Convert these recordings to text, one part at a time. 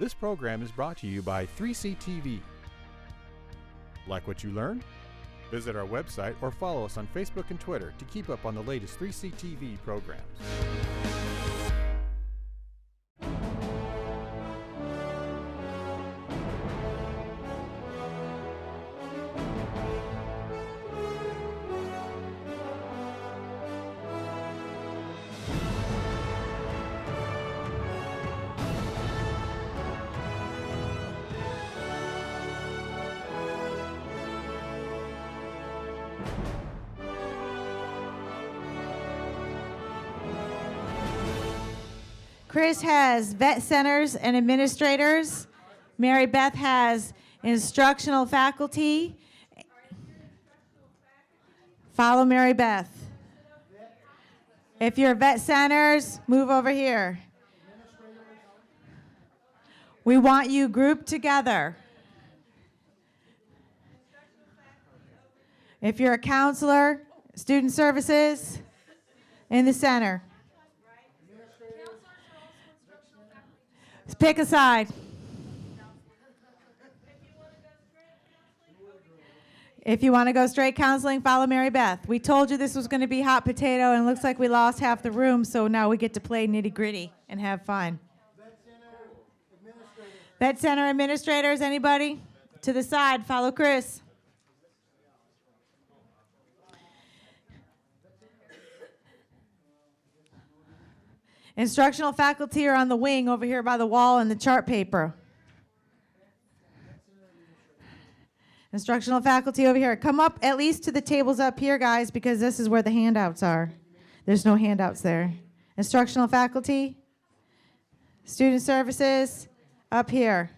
This program is brought to you by 3C TV. Like what you learned? Visit our website or follow us on Facebook and Twitter to keep up on the latest 3C TV programs. Chris has vet centers and administrators. Mary Beth has instructional faculty. Follow Mary Beth. If you're vet centers, move over here. We want you grouped together. If you're a counselor, student services, in the center. Pick a side. If you want to go straight counseling, follow Mary Beth. We told you this was going to be hot potato, and it looks like we lost half the room, so now we get to play nitty-gritty and have fun. Vet center administrators, anybody? To the side, follow Chris. Instructional faculty are on the wing over here by the wall and the chart paper. Instructional faculty over here. Come up at least to the tables up here, guys, because this is where the handouts are. There's no handouts there. Instructional faculty, student services, up here.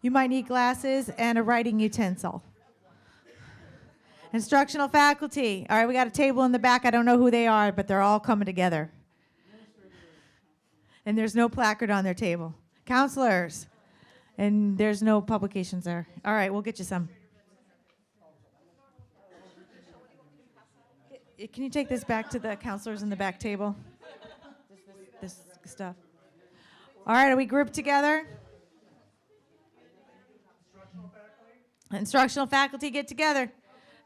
You might need glasses and a writing utensil. Instructional faculty. All right, we got a table in the back. I don't know who they are, but they're all coming together. And there's no placard on their table. Counselors. And there's no publications there. All right, we'll get you some. Can you take this back to the counselors in the back table? This stuff. All right, are we grouped together? Instructional faculty, get together.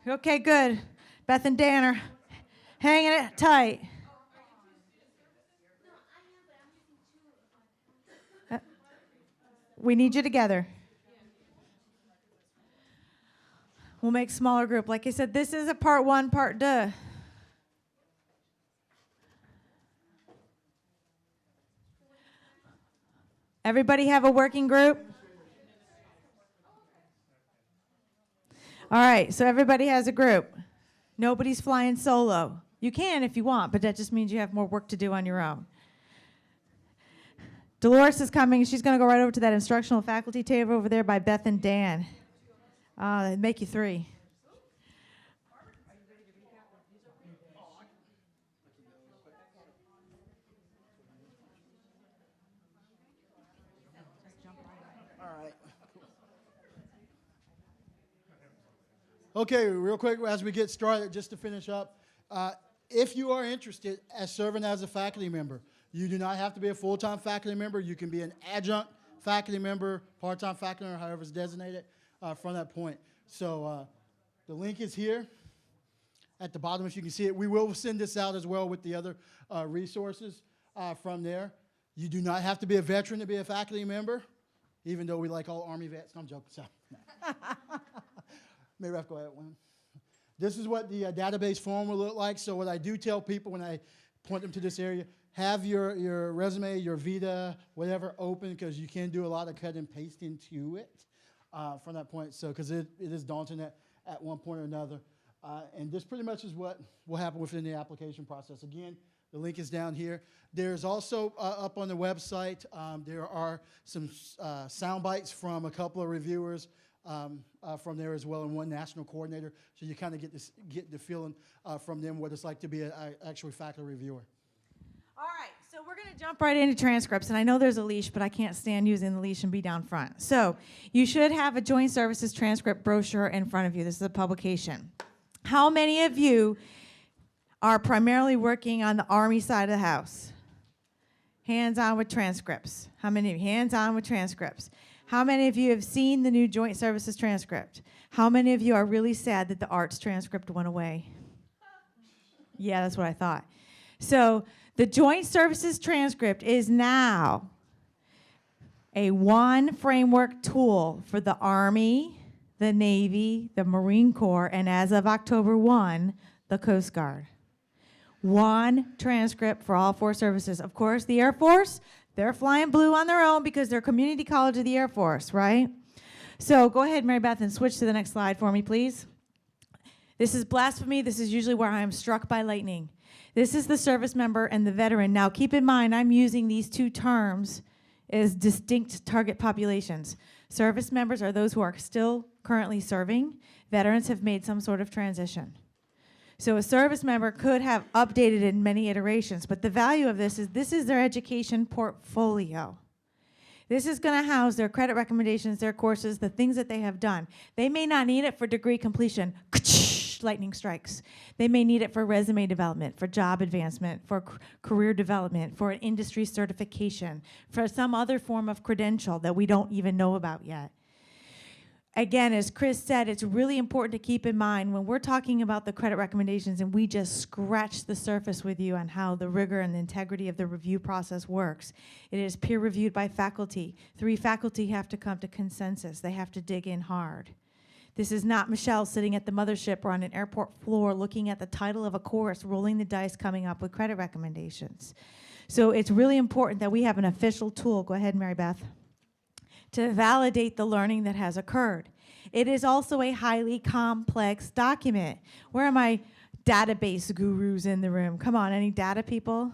Okay, good. Beth and Dan are hanging it tight. We need you together. We'll make smaller group. Like I said, this is a part one, part two. Everybody have a working group? All right, so everybody has a group. Nobody's flying solo. You can if you want, but that just means you have more work to do on your own. Dolores is coming. She's going to go right over to that instructional faculty table over there by Beth and Dan. It'd make you three. Okay, real quick as we get started, just to finish up, if you are interested as serving as a faculty member, you do not have to be a full-time faculty member. You can be an adjunct faculty member, part-time faculty member, however it's designated from that point. So the link is here at the bottom, if you can see it. We will send this out as well with the other resources from there. You do not have to be a veteran to be a faculty member, even though we like all Army vets. I'm joking. So. Maybe I have to go ahead one. This is what the database form will look like. So what I do tell people when I point them to this area, have your resume, your Vita, whatever open, because you can do a lot of cut and pasting to it from that point. So because it is daunting at one point or another. And this pretty much is what will happen within the application process. Again, the link is down here. There's also up on the website, there are some sound bites from a couple of reviewers from there as well, and one national coordinator, so you kind of get the feeling from them what it's like to be an actual faculty reviewer. All right, so we're going to jump right into transcripts, and I know there's a leash, but I can't stand using the leash and be down front. So you should have a Joint Services transcript brochure in front of you. This is a publication. How many of you are primarily working on the Army side of the house? Hands-on with transcripts. How many of you? Hands-on with transcripts. How many of you have seen the new Joint Services transcript? How many of you are really sad that the arts transcript went away? Yeah, that's what I thought. So the Joint Services transcript is now a one framework tool for the Army, the Navy, the Marine Corps, and as of October 1, the Coast Guard. One transcript for all 4 services. Of course, the Air Force, they're flying blue on their own because they're community college of the Air Force, right? So go ahead, Mary Beth, and switch to the next slide for me, please. This is blasphemy. This is usually where I am struck by lightning. This is the service member and the veteran. Now, keep in mind, I'm using these 2 terms as distinct target populations. Service members are those who are still currently serving. Veterans have made some sort of transition. So a service member could have updated in many iterations, but the value of this is their education portfolio. This is going to house their credit recommendations, their courses, the things that they have done. They may not need it for degree completion. Lightning strikes. They may need it for resume development, for job advancement, for career development, for an industry certification, for some other form of credential that we don't even know about yet. Again, as Chris said, it's really important to keep in mind when we're talking about the credit recommendations and we just scratch the surface with you on how the rigor and the integrity of the review process works. It is peer reviewed by faculty. 3 faculty have to come to consensus. They have to dig in hard. This is not Michelle sitting at the mothership or on an airport floor looking at the title of a course, rolling the dice, coming up with credit recommendations. So it's really important that we have an official tool. Go ahead, Mary Beth. To validate the learning that has occurred. It is also a highly complex document. Where are my database gurus in the room? Come on, any data people?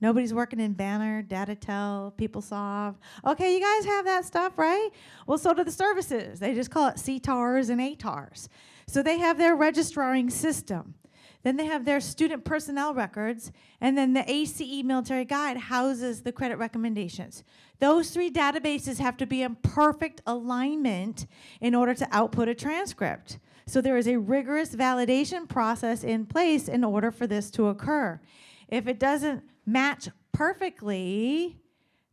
Nobody's working in Banner, DataTel, PeopleSoft. Okay, you guys have that stuff, right? Well, so do the services. They just call it CTARs and ATARs. So they have their registraring system. Then they have their student personnel records, and then the ACE military guide houses the credit recommendations. Those 3 databases have to be in perfect alignment in order to output a transcript. So there is a rigorous validation process in place in order for this to occur. If it doesn't match perfectly,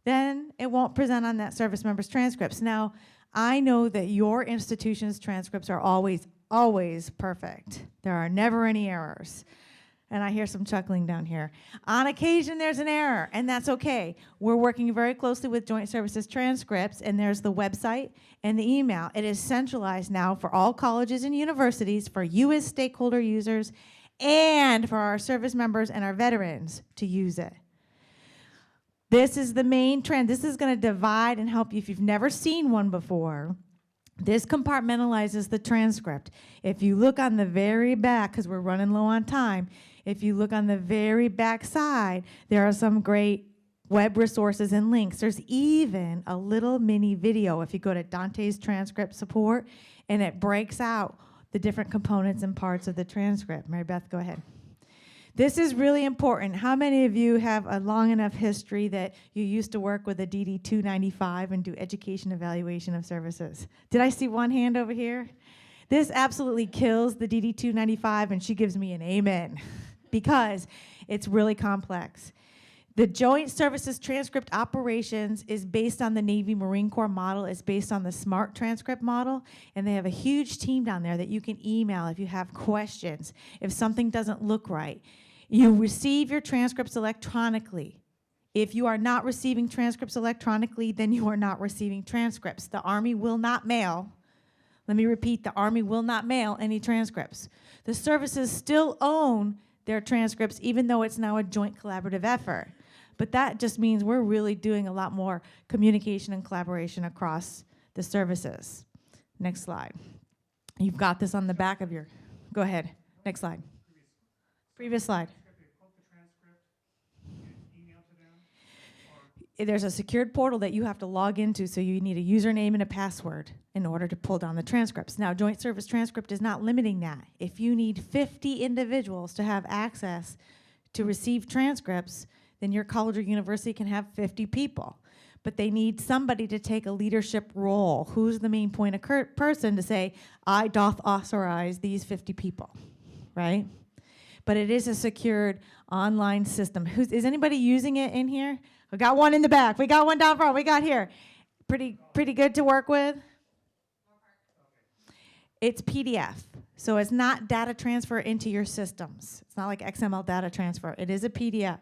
then it won't present on that service member's transcripts. Now, I know that your institution's transcripts are always perfect. There are never any errors. And I hear some chuckling down here. On occasion, there's an error, and that's okay. We're working very closely with Joint Services transcripts, and there's the website and the email. It is centralized now for all colleges and universities, for you as stakeholder users, and for our service members and our veterans to use it. This is the main trend. This is going to divide and help you if you've never seen one before. This compartmentalizes the transcript. If you look on the very back, because we're running low on time, if you look on the very back side, there are some great web resources and links. There's even a little mini video if you go to Dante's transcript support, and it breaks out the different components and parts of the transcript. Mary Beth, go ahead. This is really important. How many of you have a long enough history that you used to work with a DD 295 and do education evaluation of services? Did I see one hand over here? This absolutely kills the DD 295, and she gives me an amen because it's really complex. The Joint Services Transcript Operations is based on the Navy Marine Corps model. It's based on the SMART transcript model, and they have a huge team down there that you can email if you have questions, if something doesn't look right. You receive your transcripts electronically. If you are not receiving transcripts electronically, then you are not receiving transcripts. The Army will not mail. Let me repeat, the Army will not mail any transcripts. The services still own their transcripts, even though it's now a joint collaborative effort. But that just means we're really doing a lot more communication and collaboration across the services. Next slide. You've got this on the back of your, go ahead. Next slide. Previous slide. There's a secured portal that you have to log into, so you need a username and a password in order to pull down the transcripts. Now, Joint Service Transcript is not limiting that. If you need 50 individuals to have access to receive transcripts, then your college or university can have 50 people. But they need somebody to take a leadership role. Who's the main point of person to say, I doth authorize these 50 people, right? but it is a secured online system. Is anybody using it in here? We got one in the back. We got one down front. We got here. Pretty good to work with. It's PDF, so it's not data transfer into your systems. It's not like XML data transfer. It is a PDF.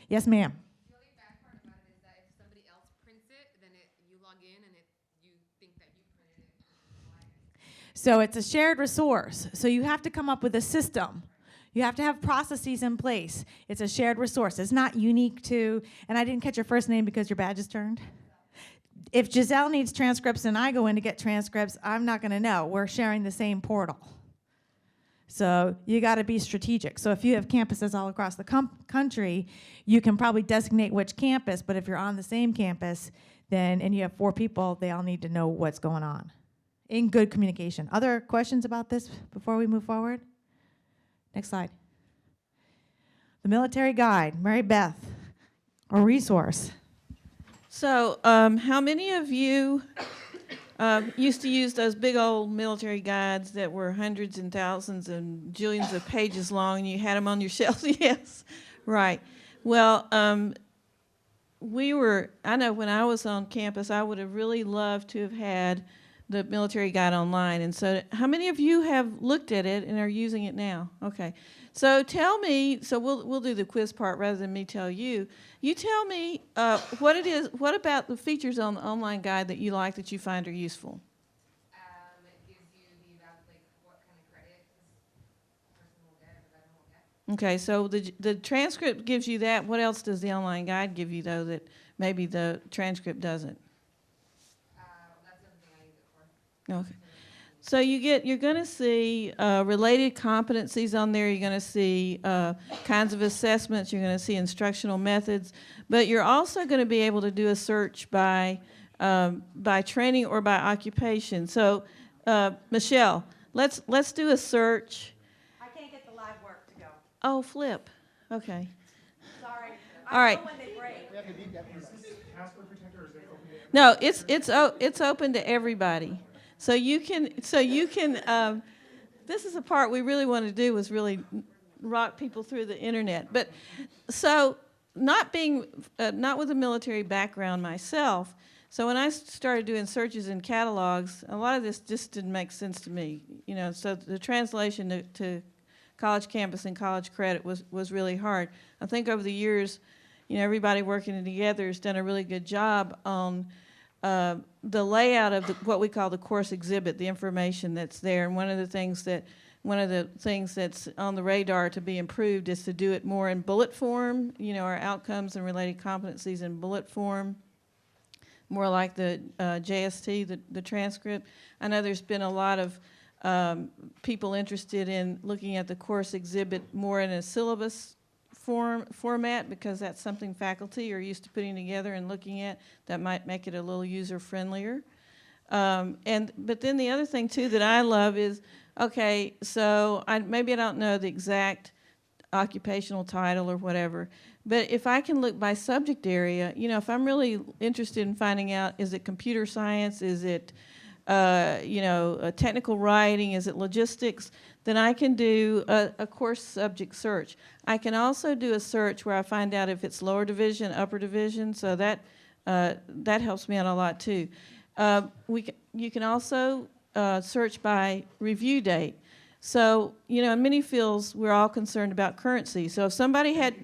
Yes, ma'am. The only bad part about it is that if somebody else prints it, then you log in and you think that you printed it. So it's a shared resource. So you have to come up with a system. You have to have processes in place. It's a shared resource. It's not unique to, and I didn't catch your first name because your badge is turned. If Giselle needs transcripts and I go in to get transcripts, I'm not going to know. We're sharing the same portal. So you got to be strategic. So if you have campuses all across the country, you can probably designate which campus, but if you're on the same campus, then, and you have 4 people, they all need to know what's going on in good communication. Other questions about this before we move forward? Next slide. The military guide, Mary Beth, a resource. So, how many of you used to use those big old military guides that were hundreds and thousands and jillions of pages long, and you had them on your shelf? Yes, right. Well, I know when I was on campus, I would have really loved to have had the military guide online. And so how many of you have looked at it and are using it now? Okay. So tell me, so we'll do the quiz part rather than me tell you. You tell me what it is, what about the features on the online guide that you like that you find are useful? It gives you what kind of credit this person will get, the veteran will get. Okay, so the transcript gives you that. What else does the online guide give you, though, that maybe the transcript doesn't? That's everything I use it for. Okay. So you're going to see related competencies on there. You're going to see kinds of assessments. You're going to see instructional methods. But you're also going to be able to do a search by training or by occupation. So, Michelle, let's do a search. I can't get the live work to go. Oh, flip. Okay. Sorry. All right. When they break. No, it's open to everybody. So you can. This is the part we really want to do, was really rock people through the internet. But so not with a military background myself. So when I started doing searches in catalogs, a lot of this just didn't make sense to me. So the translation to college campus and college credit was really hard. I think over the years, everybody working together has done a really good job on the layout of what we call the course exhibit, the information that's there. And one of the things that's on the radar to be improved is to do it more in bullet form, our outcomes and related competencies in bullet form, more like the JST, the transcript. I know there's been a lot of people interested in looking at the course exhibit more in a syllabus format, because that's something faculty are used to putting together and looking at that might make it a little user-friendlier. But then the other thing, too, that I love is, okay, so maybe I don't know the exact occupational title or whatever, but if I can look by subject area, if I'm really interested in finding out, is it computer science, is it technical writing, is it logistics, then I can do a course subject search. I can also do a search where I find out if it's lower division, upper division, so that helps me out a lot too. You can also search by review date. So, in many fields, we're all concerned about currency. So if somebody had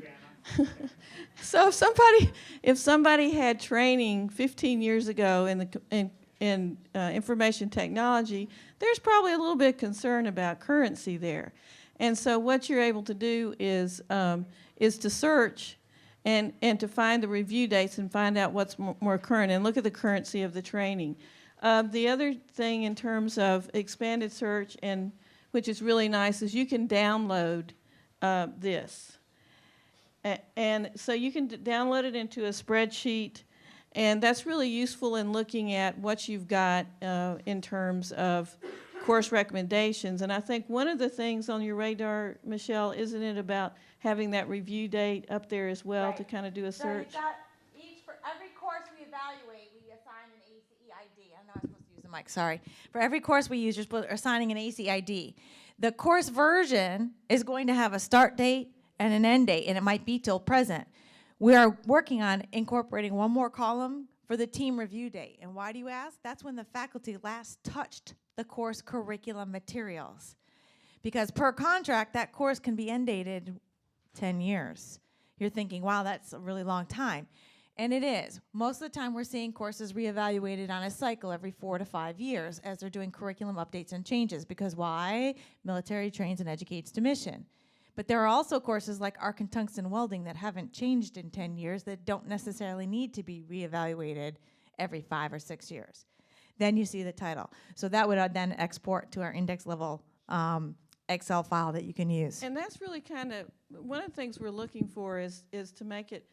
if somebody had training 15 years ago in information technology, there's probably a little bit of concern about currency there. And so what you're able to do is to search and to find the review dates and find out what's more current and look at the currency of the training. The other thing in terms of expanded search, and which is really nice, is you can download this. And so you can download it into a spreadsheet. And that's really useful in looking at what you've got in terms of course recommendations. And I think one of the things on your radar, Michelle, isn't it about having that review date up there as well, right, to kind of do a search? So for every course we evaluate, we assign an ACE ID. I know I'm supposed to use the mic, sorry. For every course we use, you're assigning an ACE ID. The course version is going to have a start date and an end date, and it might be till present. We are working on incorporating one more column for the team review date. And why do you ask? That's when the faculty last touched the course curriculum materials. Because per contract, that course can be end dated 10 years. You're thinking, wow, that's a really long time. And it is. Most of the time, we're seeing courses reevaluated on a cycle every 4 to 5 years as they're doing curriculum updates and changes. Because why? Military trains and educates to mission. But there are also courses like arc and tungsten welding that haven't changed in 10 years that don't necessarily need to be reevaluated every 5 or 6 years. Then you see the title. So that would then export to our index level Excel file that you can use. And that's really kind of, one of the things we're looking for is to make it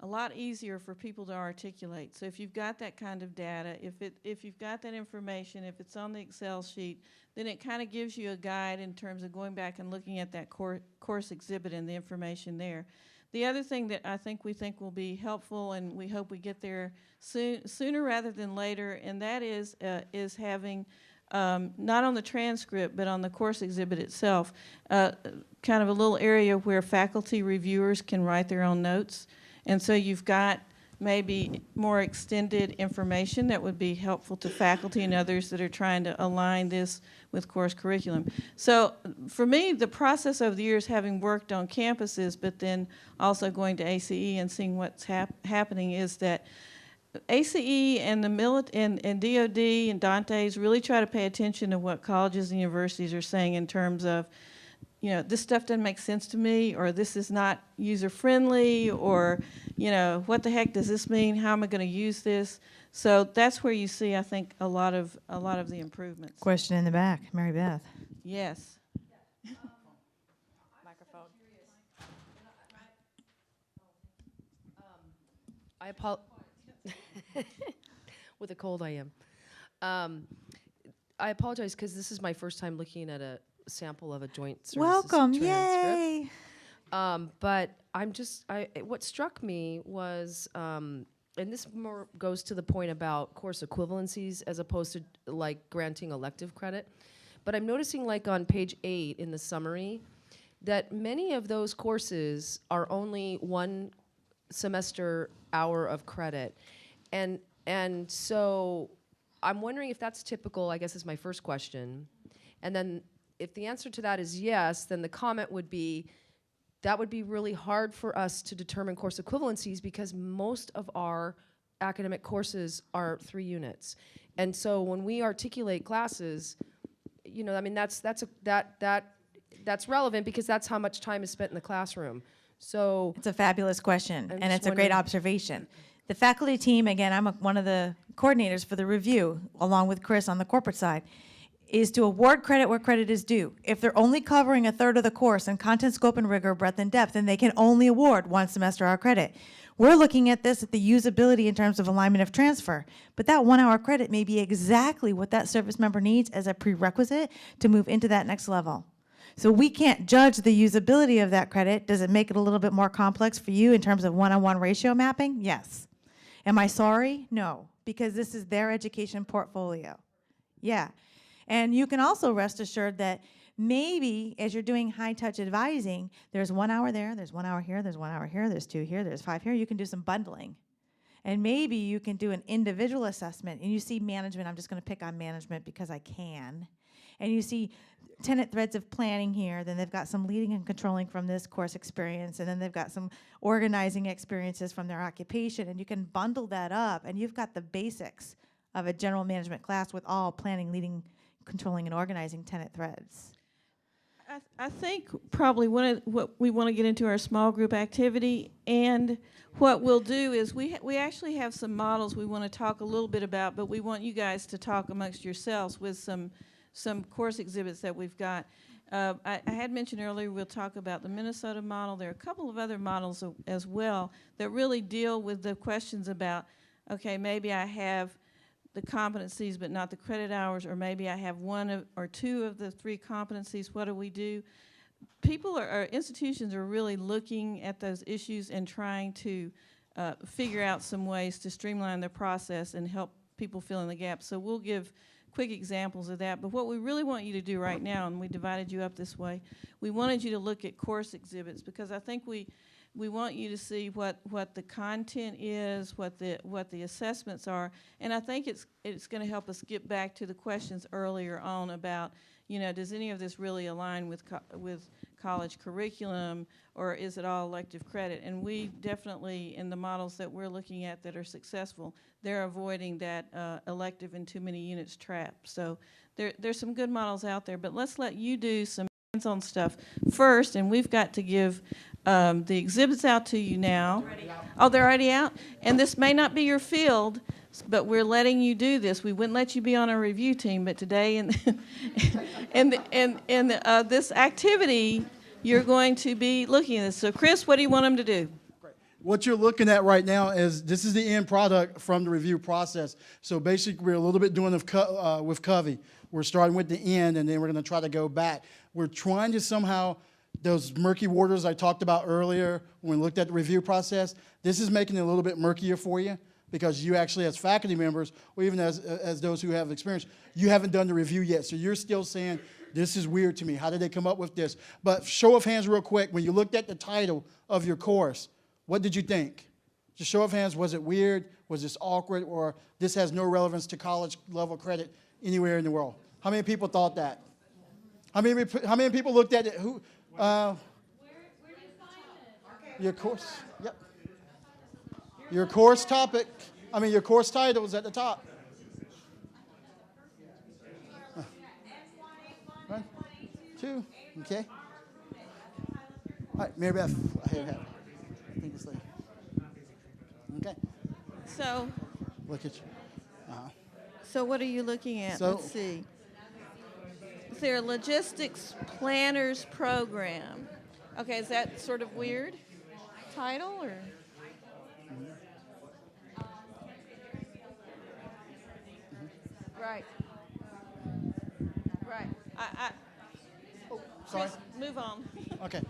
a lot easier for people to articulate. So if you've got that kind of data, if you've got that information, if it's on the Excel sheet, then it kind of gives you a guide in terms of going back and looking at that course exhibit and the information there. The other thing that we think will be helpful, and we hope we get there sooner rather than later, and that is having not on the transcript, but on the course exhibit itself, kind of a little area where faculty reviewers can write their own notes. And so you've got maybe more extended information that would be helpful to faculty and others that are trying to align this with course curriculum. So for me, the process over the years, having worked on campuses, but then also going to ACE and seeing what's happening, is that ACE and the and DOD and Dante's really try to pay attention to what colleges and universities are saying in terms of, you know, this stuff doesn't make sense to me, or this is not user-friendly, or, you know, what the heck does this mean? How am I going to use this? So that's where you see, I think, a lot of the improvements. Question in the back, Mary Beth. Yes. Microphone. I apologize. With a cold, I am. I apologize because this is my first time looking at a sample of a joint services Welcome, transcript. yay! But what struck me was, and this more goes to the point about course equivalencies as opposed to like granting elective credit. But I'm noticing, like on page 8 in the summary, that many of those courses are only 1 semester hour of credit. And so I'm wondering if that's typical, I guess, is my first question. And then if the answer to that is yes, then the comment would be, that would be really hard for us to determine course equivalencies because most of our academic courses are 3 units. And so when we articulate classes, you know, I mean, that's relevant because that's how much time is spent in the classroom. So It's a fabulous question, I'm and just it's a great wondering- observation. The faculty team, again, I'm one of the coordinators for the review, along with Chris on the corporate side, is to award credit where credit is due. If they're only covering a third of the course in content, scope, and rigor, breadth, and depth, then they can only award 1 semester hour credit. We're looking at this at the usability in terms of alignment of transfer, but that 1 hour credit may be exactly what that service member needs as a prerequisite to move into that next level. So we can't judge the usability of that credit. Does it make it a little bit more complex for you in terms of one-on-one ratio mapping? Yes. Am I sorry? No, because this is their education portfolio. Yeah. And you can also rest assured that maybe as you're doing high-touch advising, there's 1 hour there, there's 1 hour here, there's 1 hour here, there's 2 here, there's 5 here. You can do some bundling. And maybe you can do an individual assessment, and you see management. I'm just going to pick on management because I can. And you see tenet threads of planning here, then they've got some leading and controlling from this course experience, and then they've got some organizing experiences from their occupation, and you can bundle that up, and you've got the basics of a general management class with all planning, leading, controlling, and organizing tenet threads. I think probably what we want to get into our small group activity, and what we'll do is we actually have some models we want to talk a little bit about, but we want you guys to talk amongst yourselves with some course exhibits that we've got. I had mentioned earlier we'll talk about the Minnesota model. There are a couple of other models as well that really deal with the questions about, okay, maybe I have the competencies but not the credit hours, or maybe I have 1 or 2 of the 3 competencies. What do we do? People or institutions are really looking at those issues and trying to figure out some ways to streamline the process and help people fill in the gaps. So we'll give quick examples of that. But what we really want you to do right now, and we divided you up this way, we wanted you to look at course exhibits, because I think we want you to see what the content is, what the assessments are, and I think it's going to help us get back to the questions earlier on about, you know, does any of this really align with college curriculum, or is it all elective credit? And we definitely, in the models that we're looking at that are successful, they're avoiding that elective and too many units trap. So there's some good models out there, but let's let you do some hands-on stuff first, and we've got to give the exhibits out to you now. Oh, they're already out? And this may not be your field, but we're letting you do this. We wouldn't let you be on a review team, but today in this activity, you're going to be looking at this. So, Chris, what do you want them to do? What you're looking at right now is this is the end product from the review process. So basically, we're a little bit doing with Covey. We're starting with the end, and then we're going to try to go back. We're trying to somehow, those murky waters I talked about earlier when we looked at the review process, this is making it a little bit murkier for you, because you actually, as faculty members, or even as those who have experience, you haven't done the review yet. So you're still saying, this is weird to me. How did they come up with this? But show of hands real quick, when you looked at the title of your course, what did you think? Just show of hands, was it weird? Was this awkward? Or this has no relevance to college level credit anywhere in the world? How many people thought that? How many people looked at it? Who? Where do you find it? Your course. Yep. Your course topic. Your course title is at the top. 1, 2. Okay. All right, Mary Beth. I think it's there. Okay. So, Look at you. so what are you looking at? So- Let's see. Is there a logistics planners program? Okay, is that sort of weird title, or? Right. Right. Sorry. Chris, move on. Okay.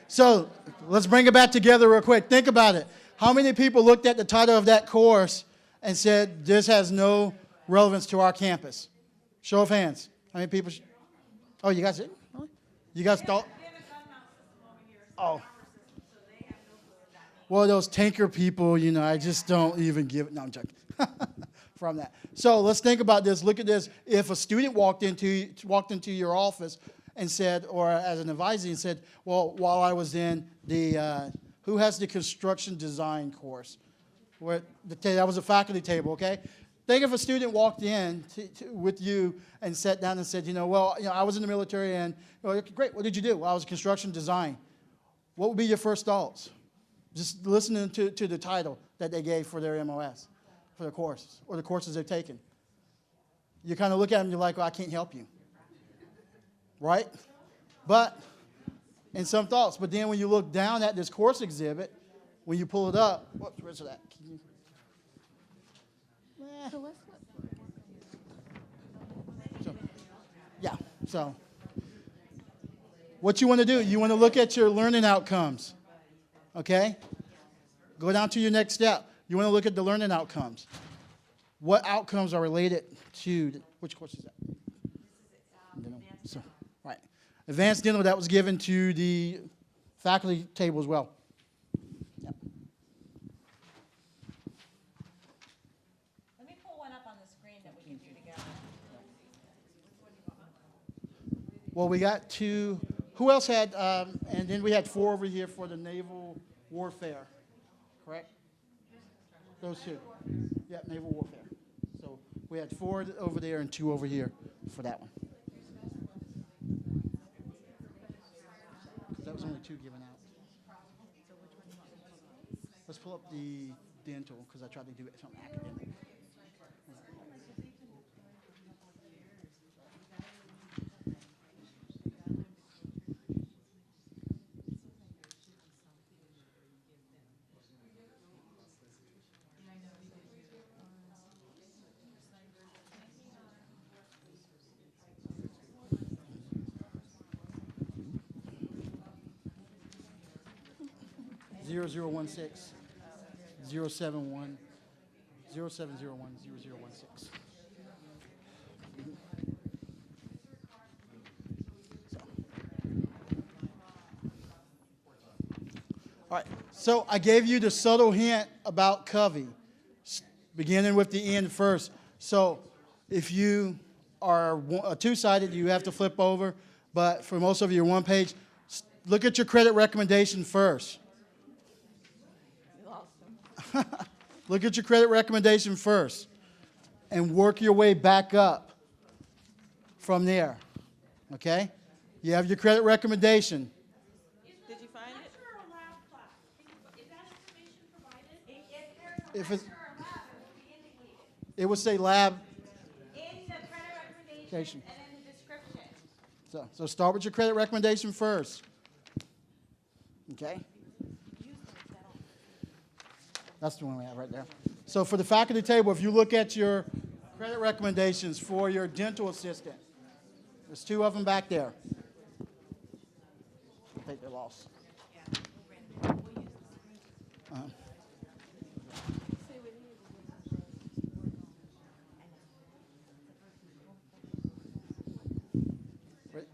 So let's bring it back together real quick. Think about it. How many people looked at the title of that course and said, this has no relevance to our campus? Show of hands. How many people? Oh, you guys did? Really? You guys thought? Oh. Well, those tanker people, I just don't even give it. No, I'm joking. From that. So let's think about this. Look at this. If a student walked into your office and said, or as an advisor, and said, well, while I was in the, who has the construction design course? That was a faculty table, okay? Think if a student walked in with you and sat down and said, I was in the military and, great, what did you do? Well, I was construction design. What would be your first thoughts? Just listening to the title that they gave for their MOS, for the course, or the courses they've taken. You kind of look at them and you're like, well, I can't help you. Right? But, and some thoughts. But then when you look down at this course exhibit, when you pull it up, whoops, where's it at? So, what you want to do, you want to look at your learning outcomes, okay? Go down to your next step. You want to look at the learning outcomes. What outcomes are related to, which course is that? So, right. Advanced dental, that was given to the faculty table as well. Yep. Let me pull one up on the screen that we can do together. Well, we got 2. Who else had, and then we had 4 over here for the naval warfare, correct? Those 2. Yeah, naval warfare. So we had 4 over there and 2 over here for that one. That was only 2 given out. Let's pull up the dental, because I tried to do it something academic. 0016 071 0701 0016. All right, so I gave you the subtle hint about Covey, beginning with the end first. So if you are two-sided, you have to flip over, but for most of you, one page, look at your credit recommendation first. Look at your credit recommendation first and work your way back up from there, okay? You have your credit recommendation. Did you find it? If it would say lab. In the credit recommendation and in the description. So start with your credit recommendation first. Okay? That's the one we have right there. So for the faculty table, if you look at your credit recommendations for your dental assistant, there's 2 of them back there. I think they're lost. Right.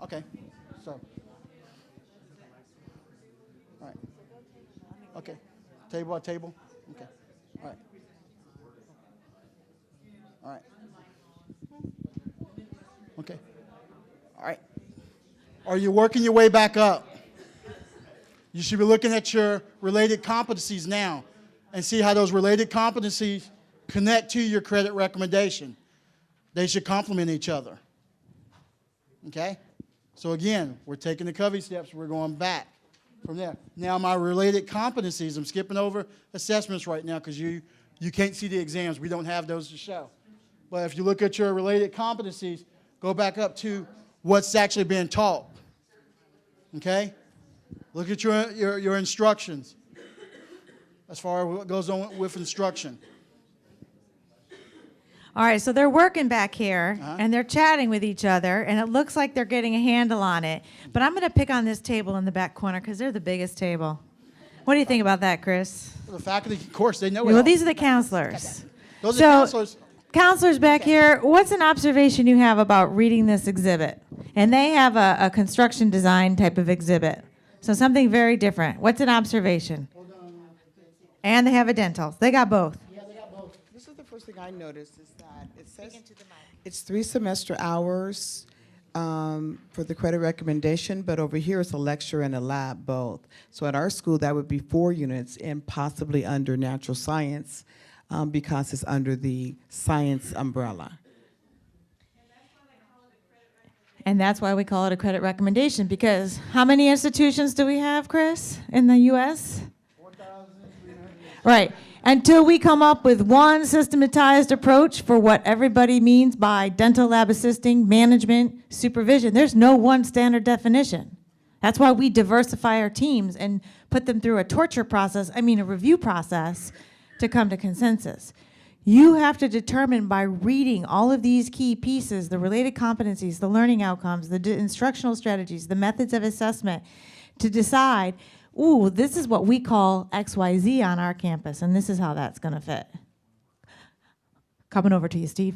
Okay, so. All right. Okay. Table by table? Okay. All right. All right. Okay. All right. Are you working your way back up? You should be looking at your related competencies now and see how those related competencies connect to your credit recommendation. They should complement each other. Okay? So again, we're taking the Covey steps. We're going back from there. Now my related competencies, I'm skipping over assessments right now because you can't see the exams. We don't have those to show. But if you look at your related competencies, go back up to what's actually being taught. Okay? Look at your instructions as far as what goes on with instruction. All right, so they're working back here, and they're chatting with each other, and it looks like they're getting a handle on it. But I'm going to pick on this table in the back corner because they're the biggest table. What do you think about that, Chris? The faculty, of course, they know it Well, all. these are the counselors. Those So, are counselors. Counselors back here, what's an observation you have about reading this exhibit? And they have a construction design type of exhibit. So something very different. What's an observation? And they have a dental. They got both. This is the first thing I noticed is that it says it's 3 semester hours for the credit recommendation, but over here it's a lecture and a lab both. So at our school, that would be 4 units and possibly under natural science because it's under the science umbrella. And that's why we call it a credit recommendation, because how many institutions do we have, Chris, in the U.S.? 4,300. Right. Until we come up with one systematized approach for what everybody means by dental lab assisting, management, supervision, there's no one standard definition. That's why we diversify our teams and put them through a review process to come to consensus. You have to determine by reading all of these key pieces, the related competencies, the learning outcomes, the instructional strategies, the methods of assessment, to decide, ooh, this is what we call XYZ on our campus, and this is how that's going to fit. Coming over to you, Steve.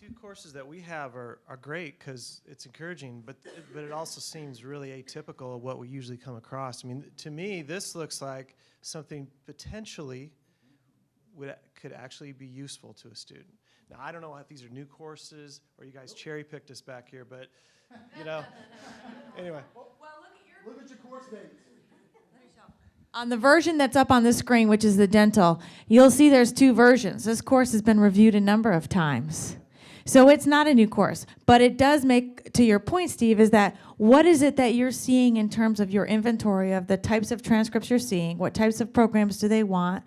The 2 courses that we have are great because it's encouraging, but it also seems really atypical of what we usually come across. I mean, to me, this looks like something potentially could actually be useful to a student. Now, I don't know if these are new courses or you guys cherry-picked us back here, but, anyway. Look at your course dates. On the version that's up on the screen, which is the dental, you'll see there's 2 versions. This course has been reviewed a number of times. So it's not a new course, but it does make, to your point, Steve, is that what is it that you're seeing in terms of your inventory of the types of transcripts you're seeing? What types of programs do they want?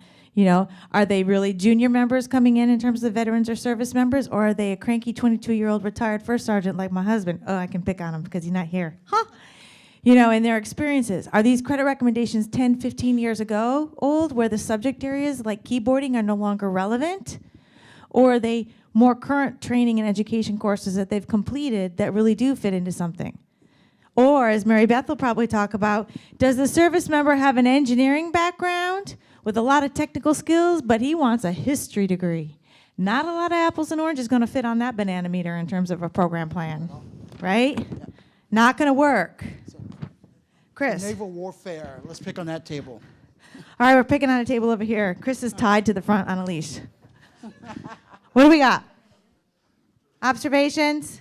Are they really junior members coming in terms of veterans or service members, or are they a cranky 22-year-old retired first sergeant like my husband? Oh, I can pick on him because he's not here. And their experiences. Are these credit recommendations 10, 15 years ago old, where the subject areas like keyboarding are no longer relevant? Or are they more current training and education courses that they've completed that really do fit into something? Or, as Mary Beth will probably talk about, does the service member have an engineering background with a lot of technical skills, but he wants a history degree? Not a lot of apples and oranges going to fit on that banana meter in terms of a program plan, right? Not going to work. Chris. Naval warfare. Let's pick on that table. All right, we're picking on a table over here. Chris is tied to the front on a leash. What do we got? Observations?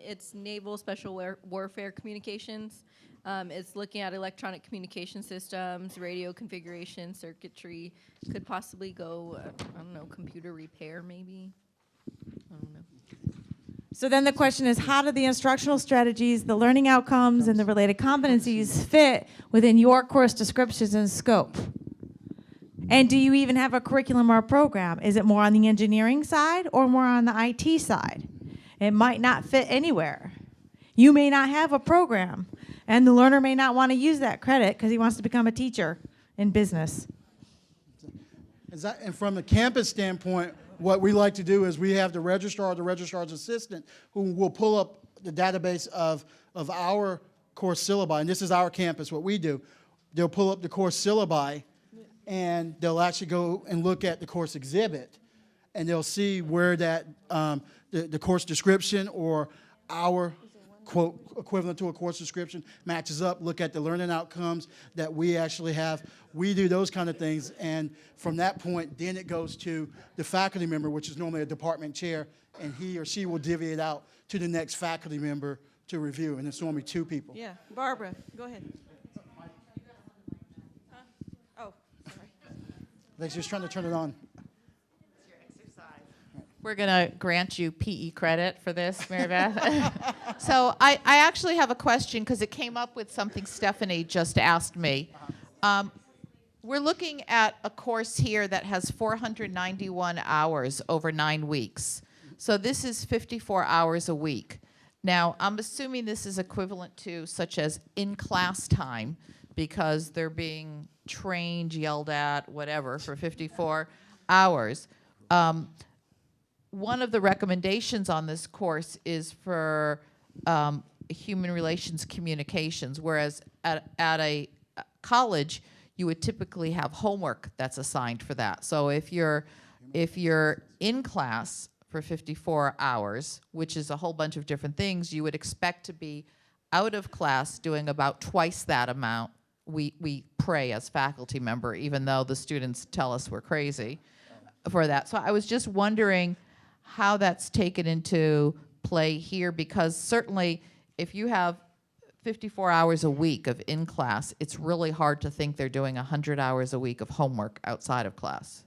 It's Naval Special Warfare Communications. It's looking at electronic communication systems, radio configuration, circuitry. Could possibly go, I don't know, computer repair maybe. I don't know. So then the question is, how do the instructional strategies, the learning outcomes, and the related competencies fit within your course descriptions and scope? And do you even have a curriculum or a program? Is it more on the engineering side or more on the IT side? It might not fit anywhere. You may not have a program, and the learner may not want to use that credit because he wants to become a teacher in business. And from the campus standpoint, what we like to do is we have the registrar or the registrar's assistant who will pull up the database of our course syllabi. And this is our campus, what we do. They'll pull up the course syllabi, and they'll actually go and look at the course exhibit, and they'll see where that the course description or our quote equivalent to a course description matches up, look at the learning outcomes that we actually have. We do those kind of things, and from that point, then it goes to the faculty member, which is normally a department chair, and he or she will divvy it out to the next faculty member to review, and it's normally 2 people. Yeah, Barbara, go ahead. Oh, sorry. They're just trying to turn it on. We're going to grant you PE credit for this, Mary Beth. So I actually have a question because it came up with something Stephanie just asked me. We're looking at a course here that has 491 hours over 9 weeks. So this is 54 hours a week. Now, I'm assuming this is equivalent to such as in-class time because they're being trained, yelled at, whatever, for 54 hours. One of the recommendations on this course is for human relations communications, whereas at a college, you would typically have homework that's assigned for that. So if you're in class for 54 hours, which is a whole bunch of different things, you would expect to be out of class doing about twice that amount. We pray as faculty member, even though the students tell us we're crazy for that. So I was just wondering how that's taken into play here, because certainly if you have 54 hours a week of in-class, it's really hard to think they're doing 100 hours a week of homework outside of class.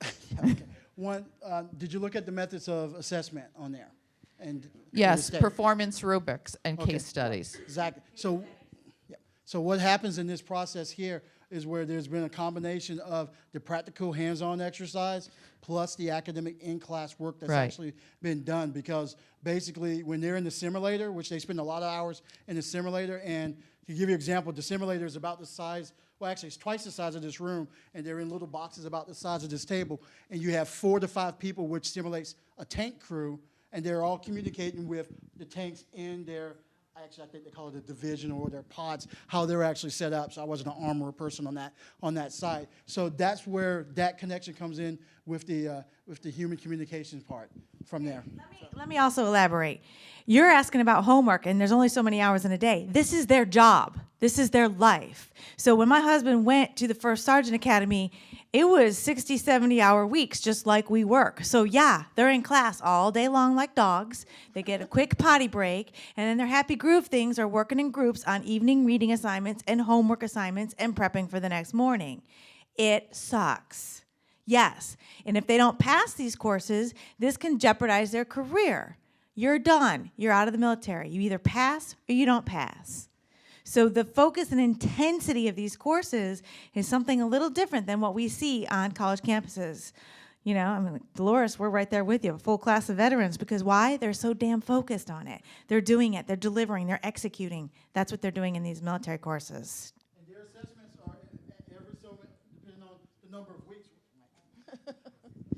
Okay. One, did you look at the methods of assessment on there? And yes, performance rubrics and case studies. Exactly. So, yeah. So what happens in this process here is where there's been a combination of the practical hands-on exercise plus the academic in-class work that's actually been done, because basically when they're in the simulator, which they spend a lot of hours in the simulator, and to give you an example, the simulator is about the size, well actually it's twice the size of this room, and they're in little boxes about the size of this table, and you have 4 to 5 people, which simulates a tank crew, and they're all communicating with the tanks in their, actually I think they call it a division or their pods, how they're actually set up. So I wasn't an armorer person on that side. So that's where that connection comes in with the human communications part from there. Let me also elaborate. You're asking about homework, and there's only so many hours in a day. This is their job. This is their life. So when my husband went to the First Sergeant Academy, it was 60, 70-hour weeks, just like we work. So yeah, they're in class all day long like dogs. They get a quick potty break, and then their happy groove things are working in groups on evening reading assignments and homework assignments and prepping for the next morning. It sucks. Yes, and if they don't pass these courses, this can jeopardize their career. You're done. You're out of the military. You either pass or you don't pass. So the focus and intensity of these courses is something a little different than what we see on college campuses. You know, I mean, Dolores, we're right there with you, a full class of veterans, because why? They're so damn focused on it. They're doing it. They're delivering. They're executing. That's what they're doing in these military courses. And their assessments are every so depending on the number of weeks.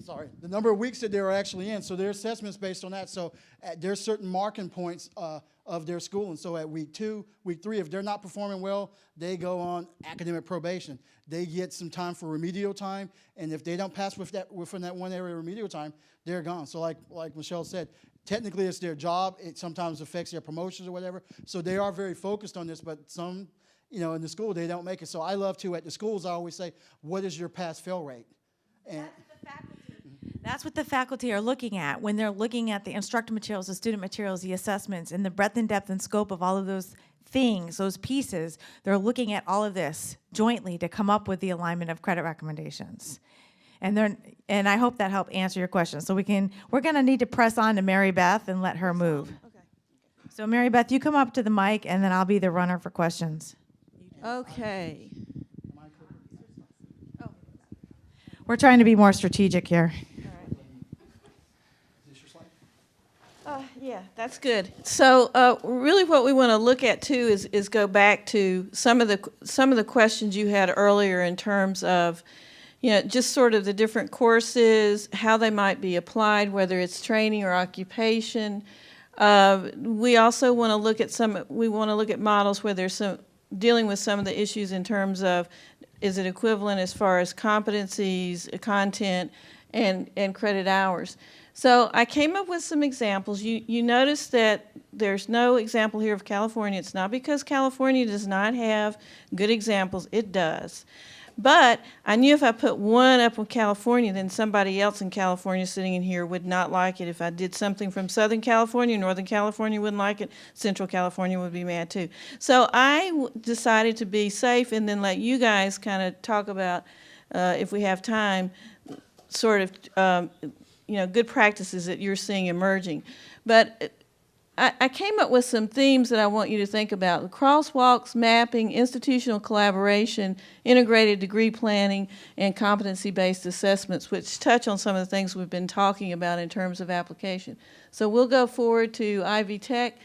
sorry, the number of weeks that they're actually in. So their assessment's based on that. So there's certain marking points of their school. And so at week 2, week 3, if they're not performing well, they go on academic probation. They get some time for remedial time. And if they don't pass within that one area of remedial time, they're gone. So like Michelle said, technically it's their job. It sometimes affects their promotions or whatever. So they are very focused on this, but some, in the school, they don't make it. So I love to, at the schools, I always say, what is your pass-fail rate? And That's what the faculty are looking at when they're looking at the instructor materials, the student materials, the assessments, and the breadth and depth and scope of all of those things, those pieces. They're looking at all of this jointly to come up with the alignment of credit recommendations. And I hope that helped answer your question. So we're going to need to press on to Mary Beth and let her move. Okay. So Mary Beth, you come up to the mic, and then I'll be the runner for questions. Okay. We're trying to be more strategic here. Yeah, that's good. So really what we want to look at too is go back to some of the questions you had earlier in terms of, just sort of the different courses, how they might be applied, whether it's training or occupation. We also want to look at models where there's dealing with some of the issues in terms of, is it equivalent as far as competencies, content, and credit hours. So I came up with some examples. You notice that there's no example here of California. It's not because California does not have good examples. It does. But I knew if I put one up with California, then somebody else in California sitting in here would not like it. If I did something from Southern California, Northern California wouldn't like it. Central California would be mad too. So I decided to be safe and then let you guys kind of talk about, if we have time, sort of, good practices that you're seeing emerging. But I came up with some themes that I want you to think about. Crosswalks, mapping, institutional collaboration, integrated degree planning, and competency-based assessments, which touch on some of the things we've been talking about in terms of application. So we'll go forward to Ivy Tech.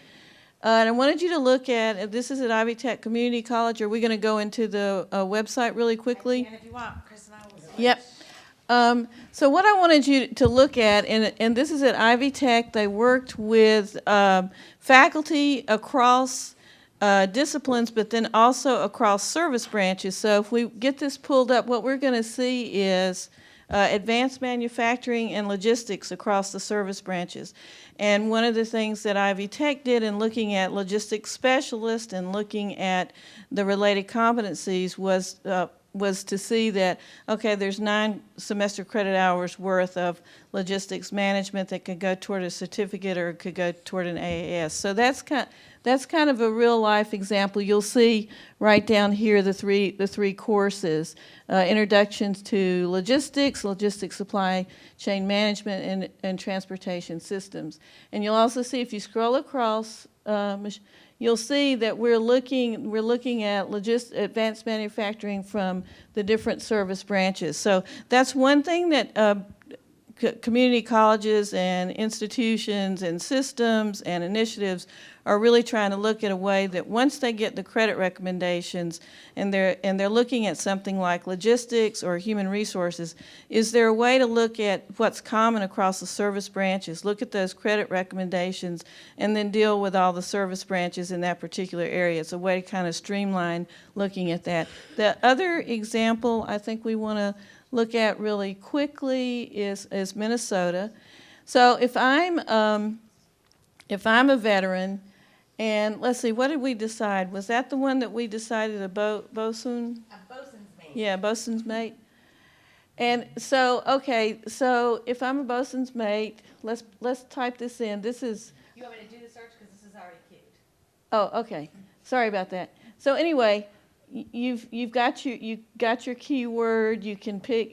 And I wanted you to look at, this is at Ivy Tech Community College. Are we going to go into the website really quickly? And if you want, Chris and I will switch. Yep. So what I wanted you to look at, and this is at Ivy Tech, they worked with faculty across disciplines, but then also across service branches. So if we get this pulled up, what we're going to see is advanced manufacturing and logistics across the service branches. And one of the things that Ivy Tech did in looking at logistics specialists and looking at the related competencies was to see that, okay, there's 9 semester credit hours worth of logistics management that could go toward a certificate or could go toward an AAS. So that's kind of a real life example. You'll see right down here the three courses: introductions to logistics, logistics supply chain management, and transportation systems. And you'll also see, if you scroll across, you'll see that we're looking at advanced manufacturing from the different service branches. So that's one thing that community colleges and institutions and systems and initiatives are really trying to look at, a way that once they get the credit recommendations and they're looking at something like logistics or human resources, is there a way to look at what's common across the service branches, look at those credit recommendations, and then deal with all the service branches in that particular area? It's a way to kind of streamline looking at that. The other example I think we want to look at really quickly is Minnesota. So if I'm a veteran, and let's see, what did we decide? Was that the one that we decided, a bosun? A bosun's mate. Yeah, bosun's mate. And so, okay, so if I'm a bosun's mate, let's type this in. This is. You want me to do the search because this is already queued? Oh, okay. Sorry about that. So anyway, you've got your keyword. You can pick.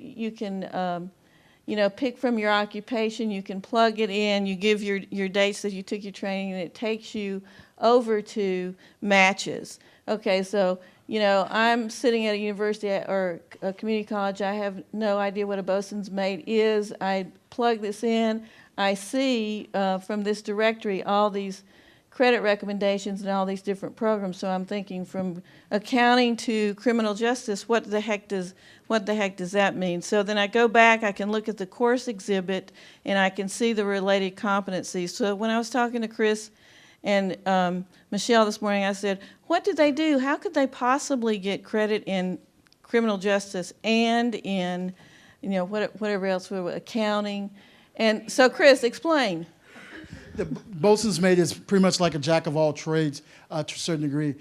Pick from your occupation. You can plug it in. You give your dates that you took your training, and it takes you over to matches. Okay, so I'm sitting at a university or a community college. I have no idea what a bosun's mate is. I plug this in. I see from this directory all these credit recommendations and all these different programs. So I'm thinking from accounting to criminal justice, what the heck does that mean? So then I go back, I can look at the course exhibit, and I can see the related competencies. So when I was talking to Chris and Michelle this morning, I said, what did they do? How could they possibly get credit in criminal justice and in, whatever else, accounting? And so, Chris, explain. The bosun's mate is pretty much like a jack of all trades to a certain degree.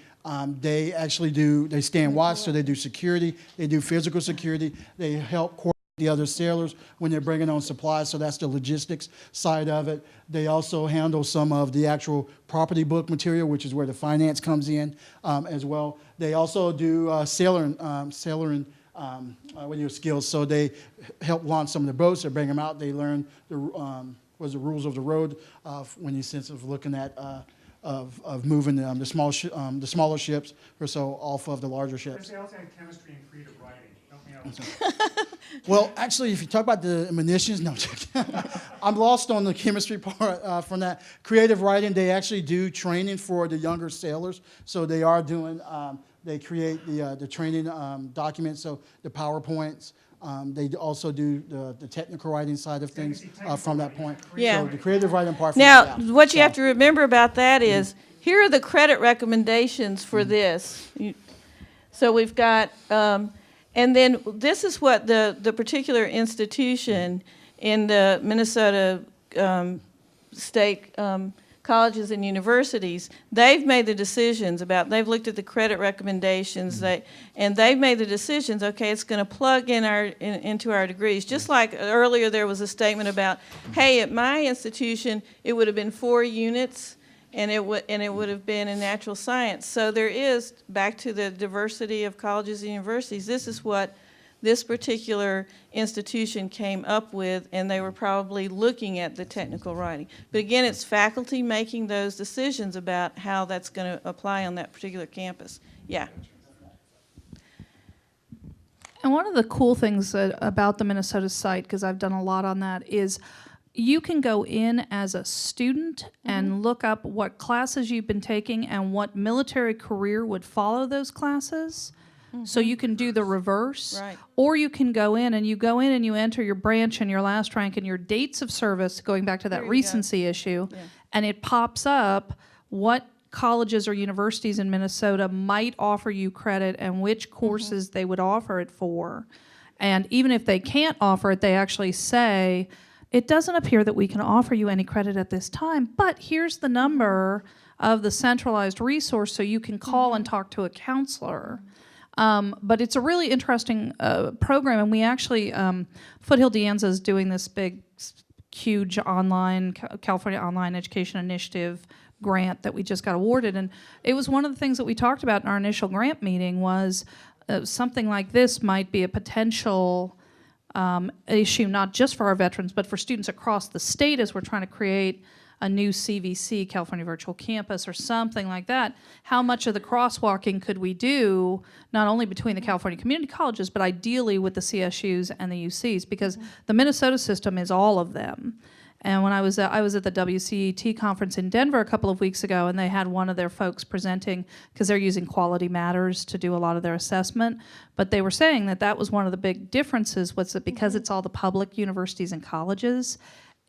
They actually they stand watch, so they do security, they do physical security, they help coordinate the other sailors when they're bringing on supplies, so that's the logistics side of it. They also handle some of the actual property book material, which is where the finance comes in as well. They also do sailoring skills, so they help launch some of the boats, they bring them out, they learn the rules of the road when you sense of looking at of moving the smaller ships or so off of the larger ships. They also had chemistry and creative writing. Help me out. Well, actually, if you talk about the munitions, no, I'm lost on the chemistry part from that. Creative writing, they actually do training for the younger sailors, so they are doing. They create the training documents, so the PowerPoints. They also do the technical writing side of things from that point. Yeah. So the creative writing part. Now, what you have to remember about that is, here are the credit recommendations for this. So we've got, and then this is what the particular institution in the Minnesota state colleges and universities, they've made the decisions about, they've looked at the credit recommendations, and they've made the decisions, okay, it's going to plug in into our degrees. Just like earlier there was a statement about, hey, at my institution, it would have been 4 units, and it would have been in natural science. So there is, back to the diversity of colleges and universities, this is what this particular institution came up with, and they were probably looking at the technical writing. But again, it's faculty making those decisions about how that's going to apply on that particular campus. Yeah. And one of the cool things about the Minnesota site, because I've done a lot on that, is you can go in as a student and look up what classes you've been taking and what military career would follow those classes. So you can do the reverse, right. Or you can go in and you enter your branch and your last rank and your dates of service, going back to that recency issue, and it pops up what colleges or universities in Minnesota might offer you credit and which courses they would offer it for. And even if they can't offer it, they actually say, it doesn't appear that we can offer you any credit at this time, but here's the number of the centralized resource so you can call and talk to a counselor. But it's a really interesting program, and we actually, Foothill De Anza is doing this big, huge online, California Online Education Initiative grant that we just got awarded, and it was one of the things that we talked about in our initial grant meeting was something like this might be a potential issue, not just for our veterans, but for students across the state as we're trying to create a new CVC, California Virtual Campus, or something like that. How much of the crosswalking could we do, not only between the California community colleges, but ideally with the CSUs and the UCs, because the Minnesota system is all of them. And when I was at the WCET conference in Denver a couple of weeks ago, and they had one of their folks presenting, because they're using Quality Matters to do a lot of their assessment, but they were saying that was one of the big differences, was that because it's all the public universities and colleges,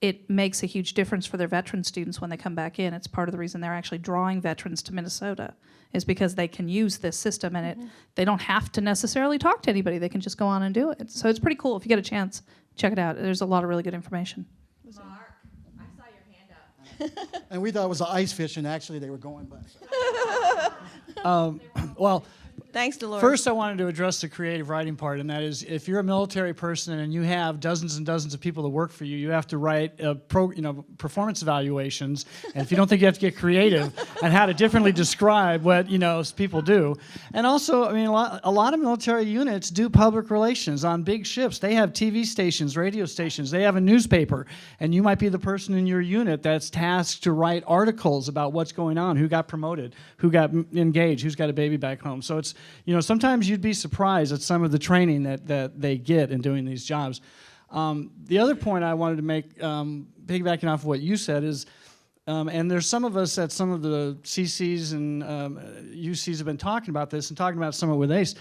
it makes a huge difference for their veteran students when they come back in. It's part of the reason they're actually drawing veterans to Minnesota, is because they can use this system, and they don't have to necessarily talk to anybody. They can just go on and do it. So it's pretty cool. If you get a chance, check it out. There's a lot of really good information. Mark, I saw your hand up. And we thought it was the ice fish, and actually they were going by. Well, thanks, Dolores. First, I wanted to address the creative writing part, and that is, if you're a military person and you have dozens and dozens of people that work for you, you have to write performance evaluations. And if you don't think you have to get creative on how to differently describe what people do, and also, I mean, a lot of military units do public relations on big ships. They have TV stations, radio stations. They have a newspaper, and you might be the person in your unit that's tasked to write articles about what's going on, who got promoted, who got engaged, who's got a baby back home. So it's sometimes you'd be surprised at some of the training that they get in doing these jobs. The other point I wanted to make, piggybacking off of what you said, is And there's some of us at some of the CCs and UCs have been talking about this and talking about some of it with ACE.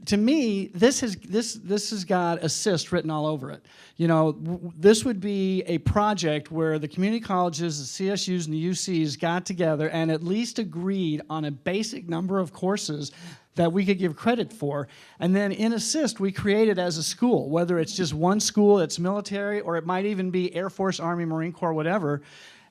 To me, this has got assist written all over it. You know, this would be a project where the community colleges, the CSUs, and the UCs got together and at least agreed on a basic number of courses that we could give credit for. And then in assist, we created as a school, whether it's just one school that's military, or it might even be Air Force, Army, Marine Corps, whatever.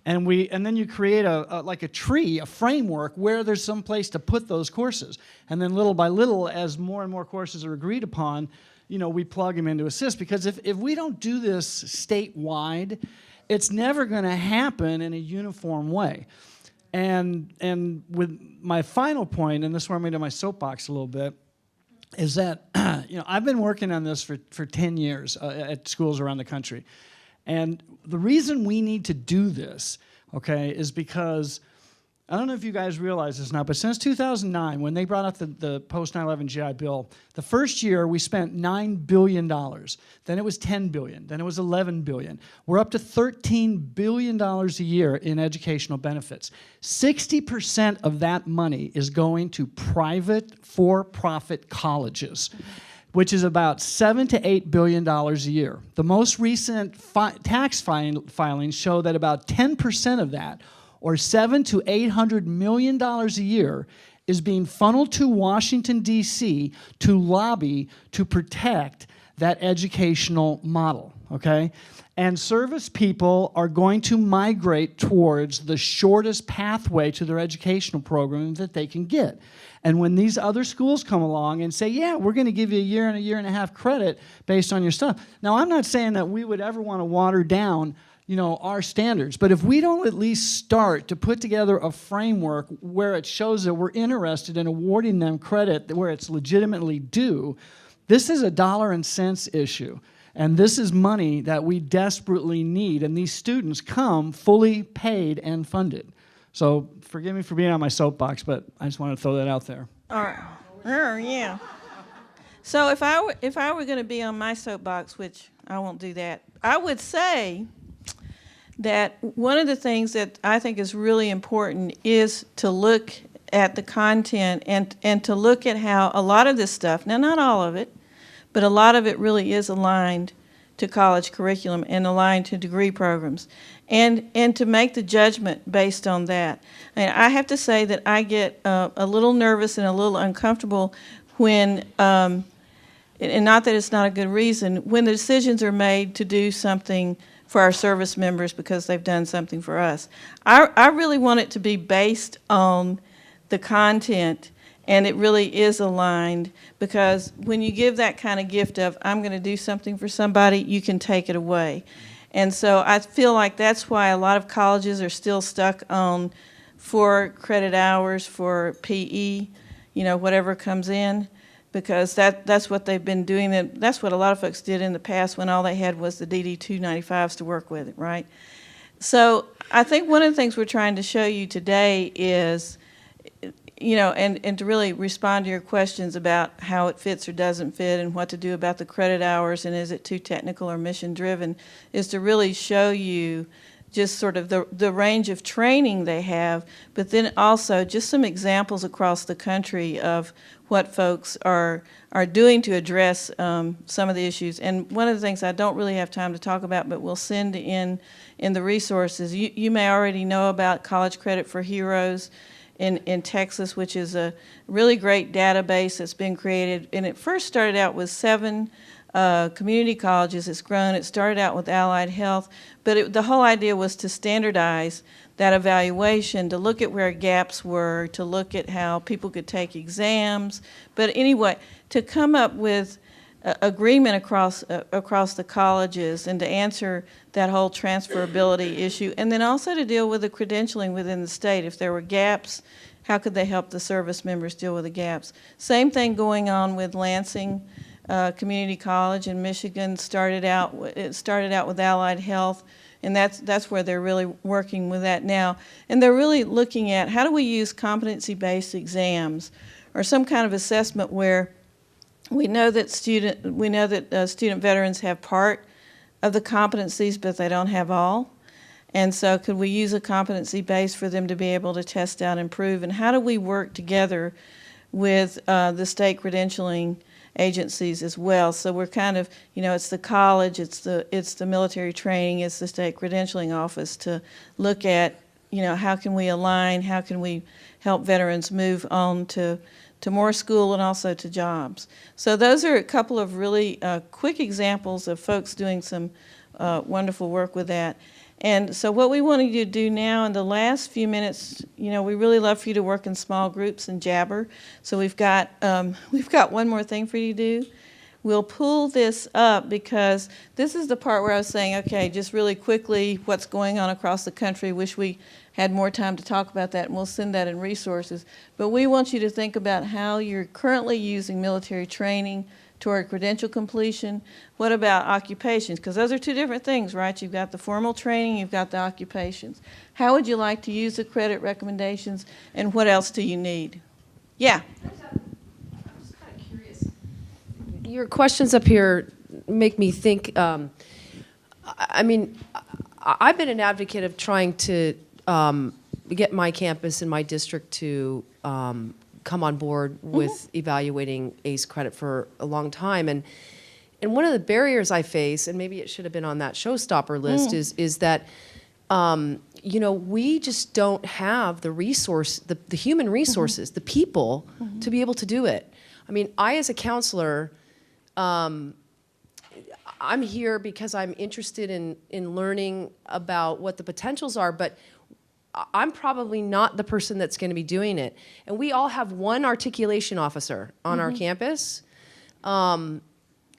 And then you create like a tree, a framework where there's some place to put those courses. And then little by little, as more and more courses are agreed upon, you know, we plug them into assist. Because if we don't do this statewide, it's never going to happen in a uniform way. And with my final point, and this is where I'm going to my soapbox a little bit, is that you know, I've been working on this for 10 years at schools around the country. And the reason we need to do this, okay, is because, I don't know if you guys realize this now, but since 2009, when they brought out the post-9/11 GI Bill, the first year we spent $9 billion. Then it was $10 billion. Then it was $11 billion. We're up to $13 billion a year in educational benefits. 60% of that money is going to private, for-profit colleges, which is about $7 to $8 billion a year. The most recent tax filings show that about 10% of that, or $700 to $800 million a year, is being funneled to Washington, D.C. to lobby to protect that educational model, okay? And service people are going to migrate towards the shortest pathway to their educational program that they can get. And when these other schools come along and say, yeah, we're going to give you a year and a half credit based on your stuff. Now, I'm not saying that we would ever want to water down, you know, our standards, but if we don't at least start to put together a framework where it shows that we're interested in awarding them credit where it's legitimately due, this is a dollar and cents issue. And this is money that we desperately need, and these students come fully paid and funded. So forgive me for being on my soapbox, but I just wanted to throw that out there. All right. Yeah. So if I were going to be on my soapbox, which I won't do that, I would say that one of the things that I think is really important is to look at the content and to look at how a lot of this stuff, now not all of it, but a lot of it really is aligned to college curriculum and aligned to degree programs, and to make the judgment based on that. And I have to say that I get a little nervous and a little uncomfortable when, and not that it's not a good reason, when the decisions are made to do something for our service members because they've done something for us. I really want it to be based on the content, and it really is aligned, because when you give that kind of gift of, I'm going to do something for somebody, you can take it away. And so I feel like that's why a lot of colleges are still stuck on 4 credit hours for PE, you know, whatever comes in, because that's what they've been doing. That's what a lot of folks did in the past when all they had was the DD 295s to work with it, right? So I think one of the things we're trying to show you today is, you know, and to really respond to your questions about how it fits or doesn't fit and what to do about the credit hours and is it too technical or mission driven, is to really show you just sort of the range of training they have, but then also just some examples across the country of what folks are doing to address some of the issues. And one of the things I don't really have time to talk about, but we'll send in the resources, you may already know about College Credit for Heroes in Texas, which is a really great database that's been created. And it first started out with 7 community colleges. It's grown. It started out with Allied Health, but the whole idea was to standardize that evaluation, to look at where gaps were, to look at how people could take exams. But anyway, to come up with agreement across the colleges and to answer that whole transferability issue, and then also to deal with the credentialing within the state. If there were gaps, how could they help the service members deal with the gaps? Same thing going on with Lansing Community College in Michigan. It started out with Allied Health, and that's where they're really working with that now. And they're really looking at how do we use competency-based exams or some kind of assessment where we know that student veterans have part of the competencies, but they don't have all. And so could we use a competency base for them to be able to test out and prove? And how do we work together with the state credentialing agencies as well? So we're kind of, it's the college, it's the military training, it's the state credentialing office to look at, how can we align, how can we help veterans move on to more school and also to jobs. So those are a couple of really quick examples of folks doing some wonderful work with that. And so what we want you to do now in the last few minutes, we really love for you to work in small groups and jabber. So we've got one more thing for you to do. We'll pull this up because this is the part where I was saying, okay, just really quickly, what's going on across the country. Wish we had more time to talk about that, and we'll send that in resources. But we want you to think about how you're currently using military training toward credential completion. What about occupations? Because those are two different things, right? You've got the formal training, you've got the occupations. How would you like to use the credit recommendations, and what else do you need? Yeah. Your questions up here make me think. I mean, I've been an advocate of trying to get my campus and my district to come on board with evaluating ACE credit for a long time. And one of the barriers I face, and maybe it should have been on that showstopper list, is that we just don't have the resource, the human resources, the people to be able to do it. I mean, I as a counselor, I'm here because I'm interested in learning about what the potentials are, but I'm probably not the person that's going to be doing it. And we all have one articulation officer on our campus. And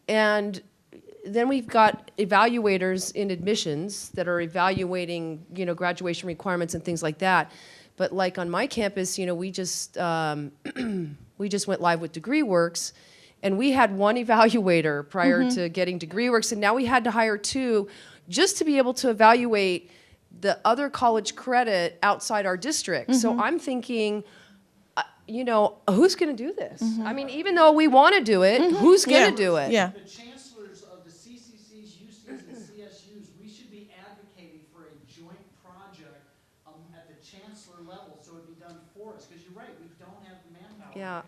then we've got evaluators in admissions that are evaluating, graduation requirements and things like that. But like on my campus, we just went live with DegreeWorks, and we had one evaluator prior to getting DegreeWorks, and now we had to hire two just to be able to evaluate the other college credit outside our district. So I'm thinking, who's going to do this? I mean, even though we want to do it, who's going to do it? Yeah. The chancellors of the CCCs, UCs, and CSUs, we should be advocating for a joint project at the chancellor level so it'd be done for us. Because you're right, we don't have the manpower. Yeah.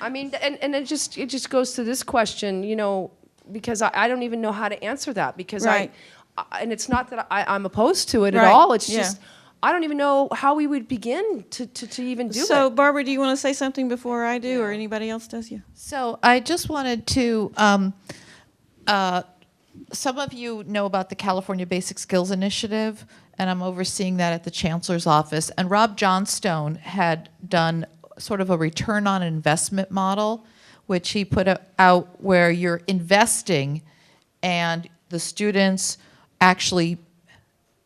I mean, and it just goes to this question, because I don't even know how to answer that, because and it's not that I'm opposed to it at all. It's just I don't even know how we would begin to even do it. So, Barbara, do you want to say something before I do, or anybody else does? Yeah. So I just wanted to, some of you know about the California Basic Skills Initiative, and I'm overseeing that at the Chancellor's office. And Rob Johnstone had done sort of a return on investment model, which he put out where you're investing and the students actually,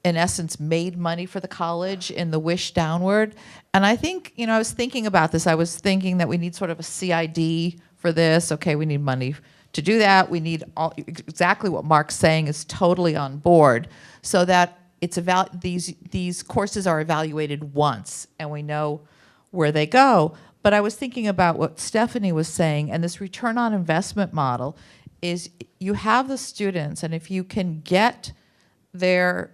in essence, made money for the college in the wish downward. And I think, I was thinking about this. I was thinking that we need sort of a CID for this. Okay, we need money to do that. We need exactly what Mark's saying is totally on board, so that it's these courses are evaluated once and we know where they go. But I was thinking about what Stephanie was saying, and this return on investment model is you have the students, and if you can get their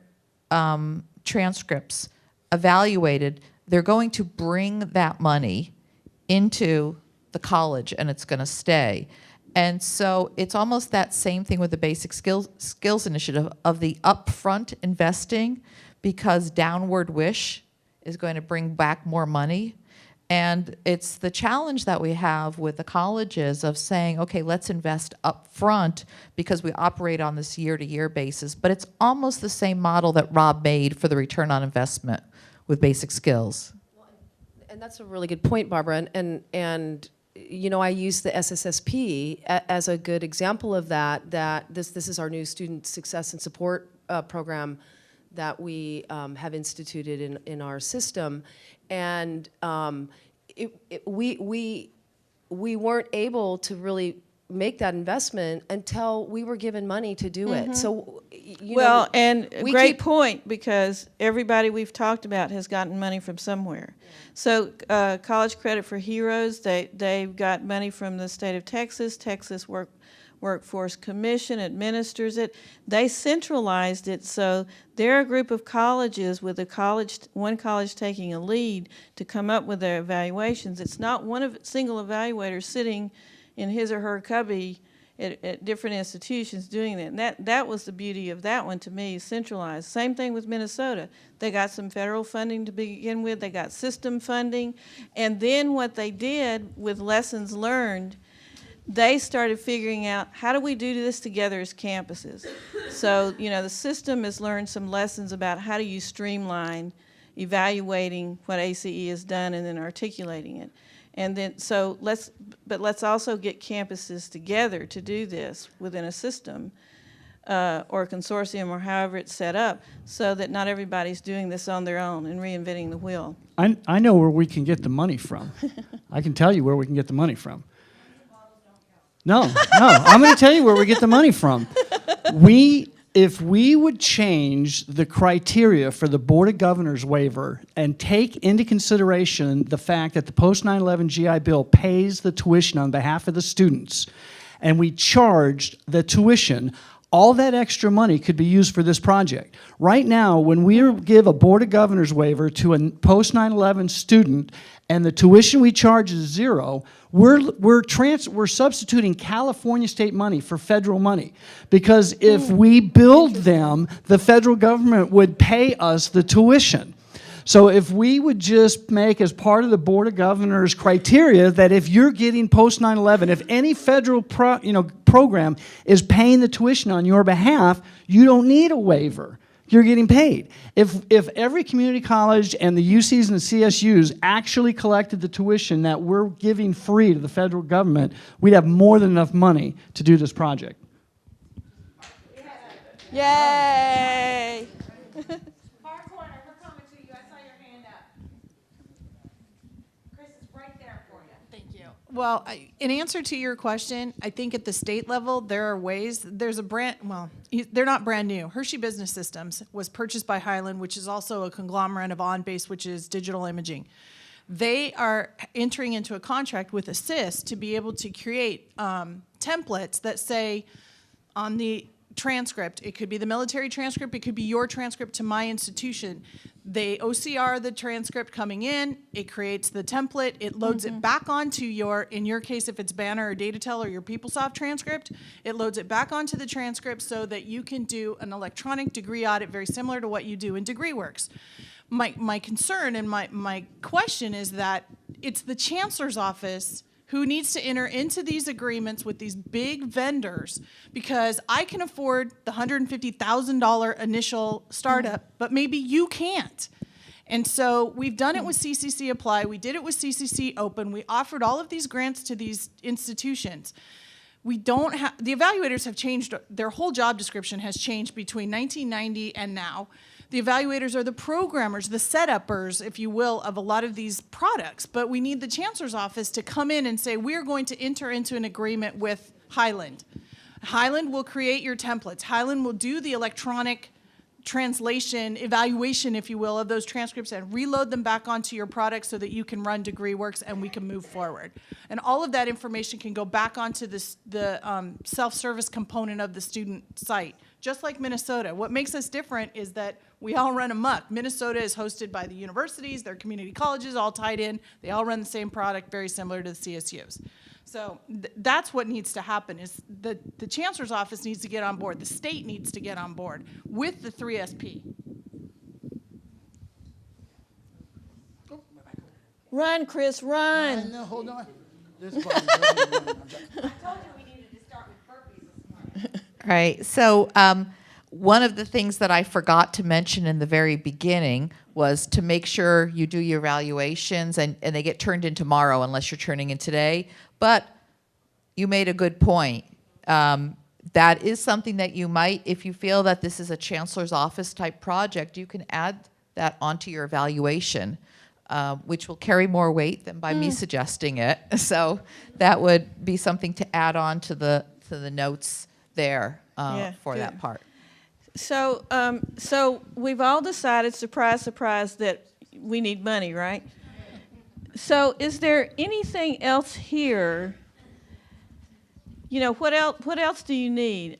transcripts evaluated, they're going to bring that money into the college and it's going to stay. And so it's almost that same thing with the Basic Skills Initiative of the upfront investing, because downward wish is going to bring back more money. And it's the challenge that we have with the colleges of saying, okay, let's invest up front because we operate on this year-to-year basis. But it's almost the same model that Rob made for the return on investment with basic skills. Well, and that's a really good point, Barbara. And I use the SSSP as a good example of that. That this is our new student success and support program that we have instituted in our system. And we weren't able to really make that investment until we were given money to do it. So, and great point, because everybody we've talked about has gotten money from somewhere. Yeah. So, College Credit for Heroes, they've got money from the state of Texas. Texas Workforce Commission administers it. They centralized it, so they're a group of colleges with one college taking a lead to come up with their evaluations. It's not one single evaluator sitting in his or her cubby at different institutions doing that. And that was the beauty of that one to me, centralized. Same thing with Minnesota. They got some federal funding to begin with. They got system funding. And then what they did with lessons learned, they started figuring out, how do we do this together as campuses? So, the system has learned some lessons about how do you streamline evaluating what ACE has done and then articulating it. And then, let's also get campuses together to do this within a system or a consortium or however it's set up, so that not everybody's doing this on their own and reinventing the wheel. I know where we can get the money from. I can tell you where we can get the money from. No, I'm going to tell you where we get the money from. If we would change the criteria for the Board of Governors waiver and take into consideration the fact that the post-9/11 GI Bill pays the tuition on behalf of the students, and we charged the tuition, all that extra money could be used for this project. Right now, when we give a Board of Governors waiver to a post-9/11 student and the tuition we charge is zero, we're substituting California state money for federal money. Because if we billed them, the federal government would pay us the tuition. So if we would just make as part of the Board of Governors criteria that if you're getting post-9/11, if any federal program is paying the tuition on your behalf, you don't need a waiver. You're getting paid. If every community college and the UCs and the CSUs actually collected the tuition that we're giving free to the federal government, we'd have more than enough money to do this project. Yay! Far corner, we're coming to you. I saw your hand up. Chris is right there for you. Thank you. Well, in answer to your question, I think at the state level, there are ways. There's a brand, they're not brand new. Hershey Business Systems was purchased by Highland, which is also a conglomerate of OnBase, which is digital imaging. They are entering into a contract with Assist to be able to create templates that say on the transcript, it could be the military transcript, it could be your transcript to my institution. They OCR the transcript coming in, it creates the template, it loads it back onto in your case, if it's Banner or DataTel or your PeopleSoft transcript, it loads it back onto the transcript so that you can do an electronic degree audit very similar to what you do in DegreeWorks. My concern and my question is that it's the Chancellor's Office who needs to enter into these agreements with these big vendors, because I can afford the $150,000 initial startup, but maybe you can't. And so we've done it with CCC Apply, we did it with CCC Open, we offered all of these grants to these institutions. We don't have, the evaluators have changed, their whole job description has changed between 1990 and now. The evaluators are the programmers, the setuppers, if you will, of a lot of these products. But we need the Chancellor's Office to come in and say, we're going to enter into an agreement with Highland. Highland will create your templates. Highland will do the electronic translation, evaluation, if you will, of those transcripts and reload them back onto your product so that you can run DegreeWorks and we can move forward. And all of that information can go back onto the self-service component of the student site, just like Minnesota. What makes us different is that we all run amok. Minnesota is hosted by the universities, their community colleges, all tied in. They all run the same product, very similar to the CSUs. So that's what needs to happen is the Chancellor's Office needs to get on board. The state needs to get on board with the 3SP. Run, Chris, run. No, hold on. I told you we needed to start with burpees this morning. Right. So one of the things that I forgot to mention in the very beginning was to make sure you do your evaluations, and they get turned in tomorrow unless you're turning in today. But you made a good point. That is something that you might, if you feel that this is a Chancellor's Office type project, you can add that onto your evaluation, which will carry more weight than by me suggesting it. So that would be something to add on to the notes there for that part. So, so we've all decided, surprise, surprise, that we need money, right? So is there anything else here you know, what else do you need?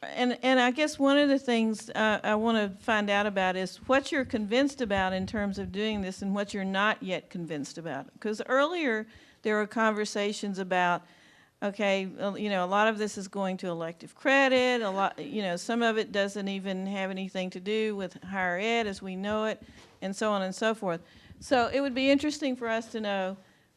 And I guess one of the things I want to find out about is what you're convinced about in terms of doing this and what you're not yet convinced about. Because earlier there were conversations about, okay, you know, a lot of this is going to elective credit, a lot, you know, some of it doesn't even have anything to do with higher ed as we know it, and so on and so forth. So it would be interesting for us to know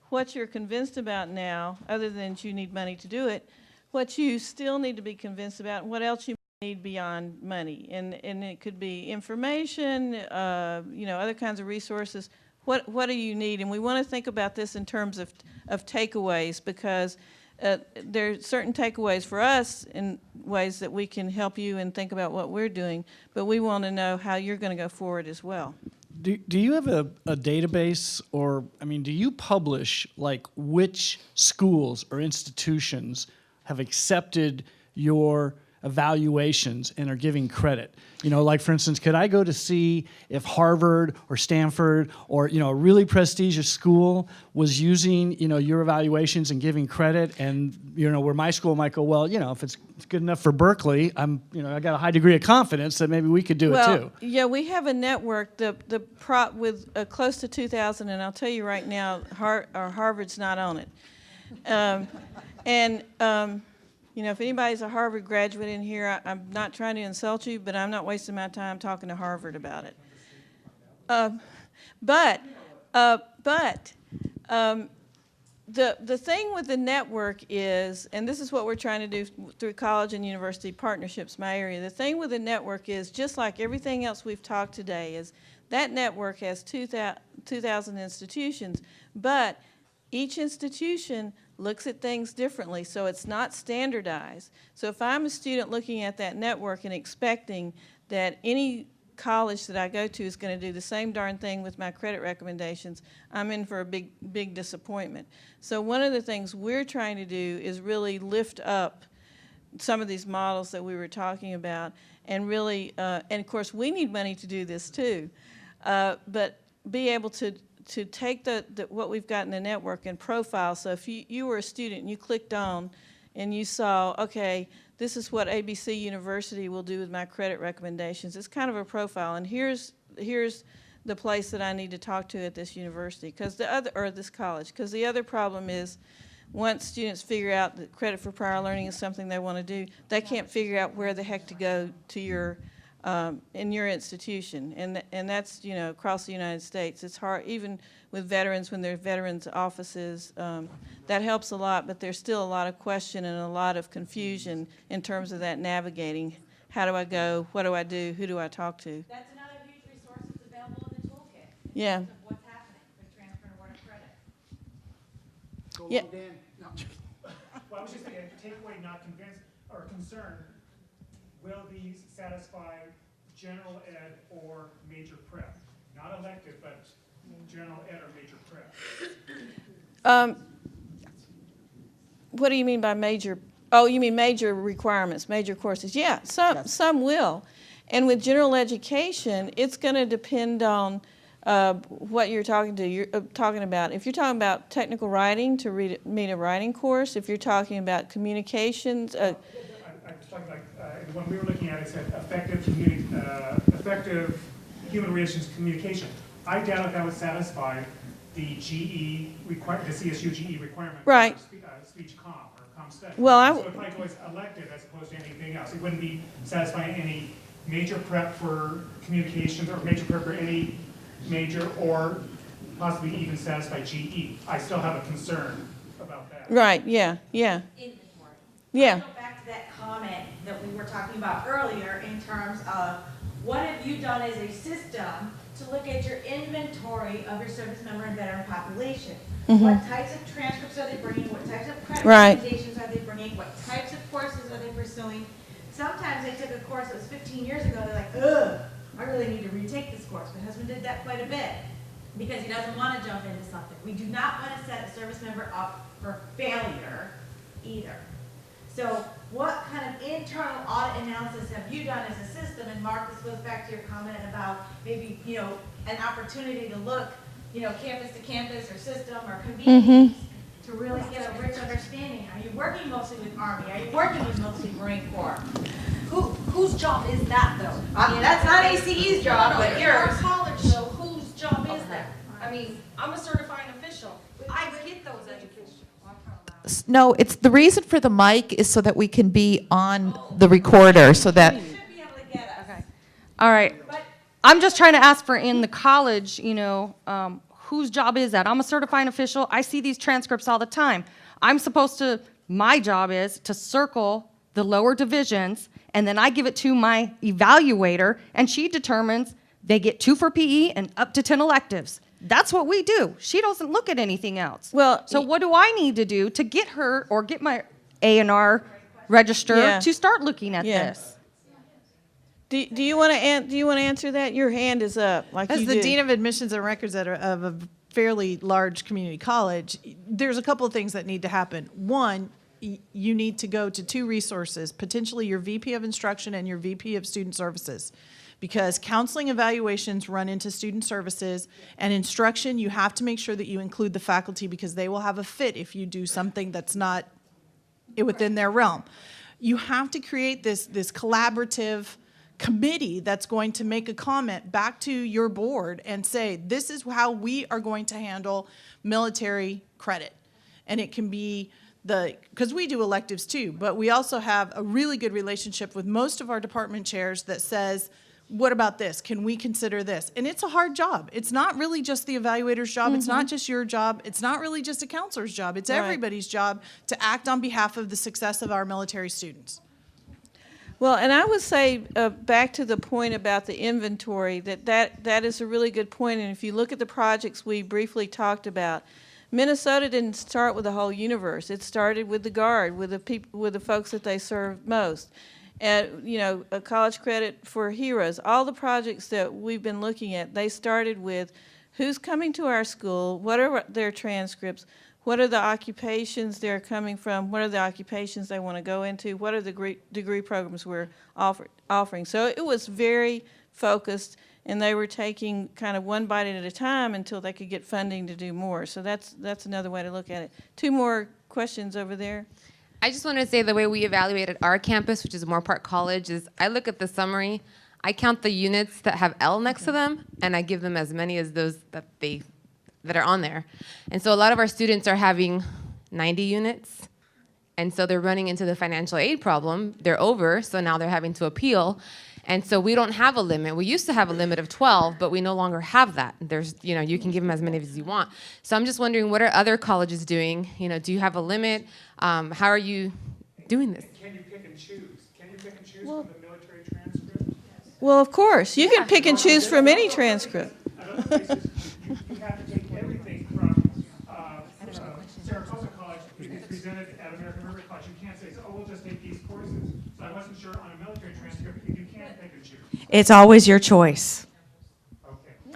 what you're convinced about now, other than you need money to do it, what you still need to be convinced about, and what else you need beyond money. And it could be information, you know, other kinds of resources. What do you need? And we want to think about this in terms of takeaways, because there are certain takeaways for us in ways that we can help you and think about what we're doing, but we want to know how you're going to go forward as well. Do you have a database, or, I mean, do you publish like which schools or institutions have accepted your evaluations and are giving credit? You know, like for instance, could I go to see if Harvard or Stanford or, you know, a really prestigious school was using, you know, your evaluations and giving credit, and, you know, where my school might go, well, you know, if it's good enough for Berkeley, you know, I got a high degree of confidence that maybe we could do it too. Yeah, we have a network with close to 2,000, and I'll tell you right now, Harvard's not on it. You know, if anybody's a Harvard graduate in here, I'm not trying to insult you, but I'm not wasting my time talking to Harvard about it. The thing with the network is, and this is what we're trying to do through college and university partnerships, my area, the thing with the network is, just like everything else we've talked today, is that network has 2,000 institutions, but each institution looks at things differently, so it's not standardized. So if I'm a student looking at that network and expecting that any college that I go to is going to do the same darn thing with my credit recommendations, I'm in for a big disappointment. So one of the things we're trying to do is really lift up some of these models that we were talking about, and really, and of course we need money to do this too, but be able to take what we've got in the network and profile. So if you were a student and you clicked on and you saw, okay, this is what ABC University will do with my credit recommendations. It's kind of a profile, and here's the place that I need to talk to at this university, or this college. Because the other problem is, once students figure out that credit for prior learning is something they want to do, they can't figure out where the heck to go to in your institution, and that's, you know, across the United States. It's hard, even with veterans, when there's veterans offices, that helps a lot, but there's still a lot of question and a lot of confusion in terms of that navigating. How do I go? What do I do? Who do I talk to? That's another huge resource that's available in the toolkit. Yeah. Of what's happening with transfer and award of credit. Yeah. Well, I was just thinking, takeaway, not convinced or concerned. Will these satisfy general ed or major prep? Not elective, but general ed or major prep. What do you mean by major? Oh, you mean major requirements, major courses? Yeah, some will. And with general education, it's going to depend on what you're talking about. If you're talking about technical writing to meet a writing course, if you're talking about communications. I was talking like when we were looking at it, said effective human relations communication. I doubt if that would satisfy the the CSU GE requirement. Right. Speech comp or comp study. Well, so it might go as elective as opposed to anything else. It wouldn't be satisfying any major prep for communications or major prep for any major, or possibly even satisfy GE. I still have a concern about that. Right. Yeah. Yeah. Inventory. Yeah. I'll go back to that comment that we were talking about earlier in terms of what have you done as a system to look at your inventory of your service member and veteran population. Mm-hmm. What types of transcripts are they bringing? What types of credit Right. recommendations are they bringing? What types of courses are they pursuing? Sometimes they took a course that was 15 years ago. They're like, ugh, I really need to retake this course. My husband did that quite a bit because he doesn't want to jump into something. We do not want to set a service member up for failure either. So what kind of internal audit analysis have you done as a system? And Mark, this goes back to your comment about maybe, you know, an opportunity to look, you know, campus to campus or system or communities to to really get a rich understanding. Are you working mostly with Army? Are you working with mostly Marine Corps? Whose job is that, though? I mean, that's not ACE's job, but yours. College, though, whose job is that? I mean, I'm a certifying official. I get those educations. No, it's the reason for the mic is so that we can be on the recorder, so that. Okay. All right. I'm just trying to ask for in the college, whose job is that? I'm a certifying official. I see these transcripts all the time. My job is to circle the lower divisions, and then I give it to my evaluator, and she determines they get 2 for PE and up to 10 electives. That's what we do. She doesn't look at anything else. Well, so what do I need to do to get her or get my A&R register to start looking at this? Do you want to answer that? Your hand is up. As the Dean of Admissions and Records of a fairly large community college, there's a couple of things that need to happen. One, you need to go to 2 resources, potentially your VP of Instruction and your VP of Student Services. Because counseling evaluations run into student services, and instruction, you have to make sure that you include the faculty because they will have a fit if you do something that's not within their realm. You have to create this collaborative committee that's going to make a comment back to your board and say, this is how we are going to handle military credit. And it can be because we do electives too, but we also have a really good relationship with most of our department chairs that says, what about this? Can we consider this? And it's a hard job. It's not really just the evaluator's job. It's not just your job. It's not really just a counselor's job. It's everybody's job to act on behalf of the success of our military students. Well, and I would say back to the point about the inventory, that is a really good point. And if you look at the projects we briefly talked about, Minnesota didn't start with the whole universe. It started with the Guard, with the folks that they serve most. And, a college credit for heroes. All the projects that we've been looking at, they started with who's coming to our school, what are their transcripts, what are the occupations they're coming from, what are the occupations they want to go into, what are the degree programs we're offering. So it was very focused, and they were taking kind of one bite at a time until they could get funding to do more. So that's another way to look at it. 2 more questions over there. I just wanted to say the way we evaluated our campus, which is Moore Park College, is I look at the summary, I count the units that have L next to them, and I give them as many as those that are on there. And so a lot of our students are having 90 units, and so they're running into the financial aid problem. They're over, so now they're having to appeal. And so we don't have a limit. We used to have a limit of 12, but we no longer have that. There's, you can give them as many as you want. So I'm just wondering, what are other colleges doing? Do you have a limit? How are you doing this? Can you pick and choose? Can you pick and choose from the military transcript? Well, of course. You can pick and choose from any transcript. At other places, you have to take everything from Saratoga College. If it's presented at American River College, you can't say, we'll just take these courses. So I wasn't sure on a military transcript if you can't pick and choose. It's always your choice.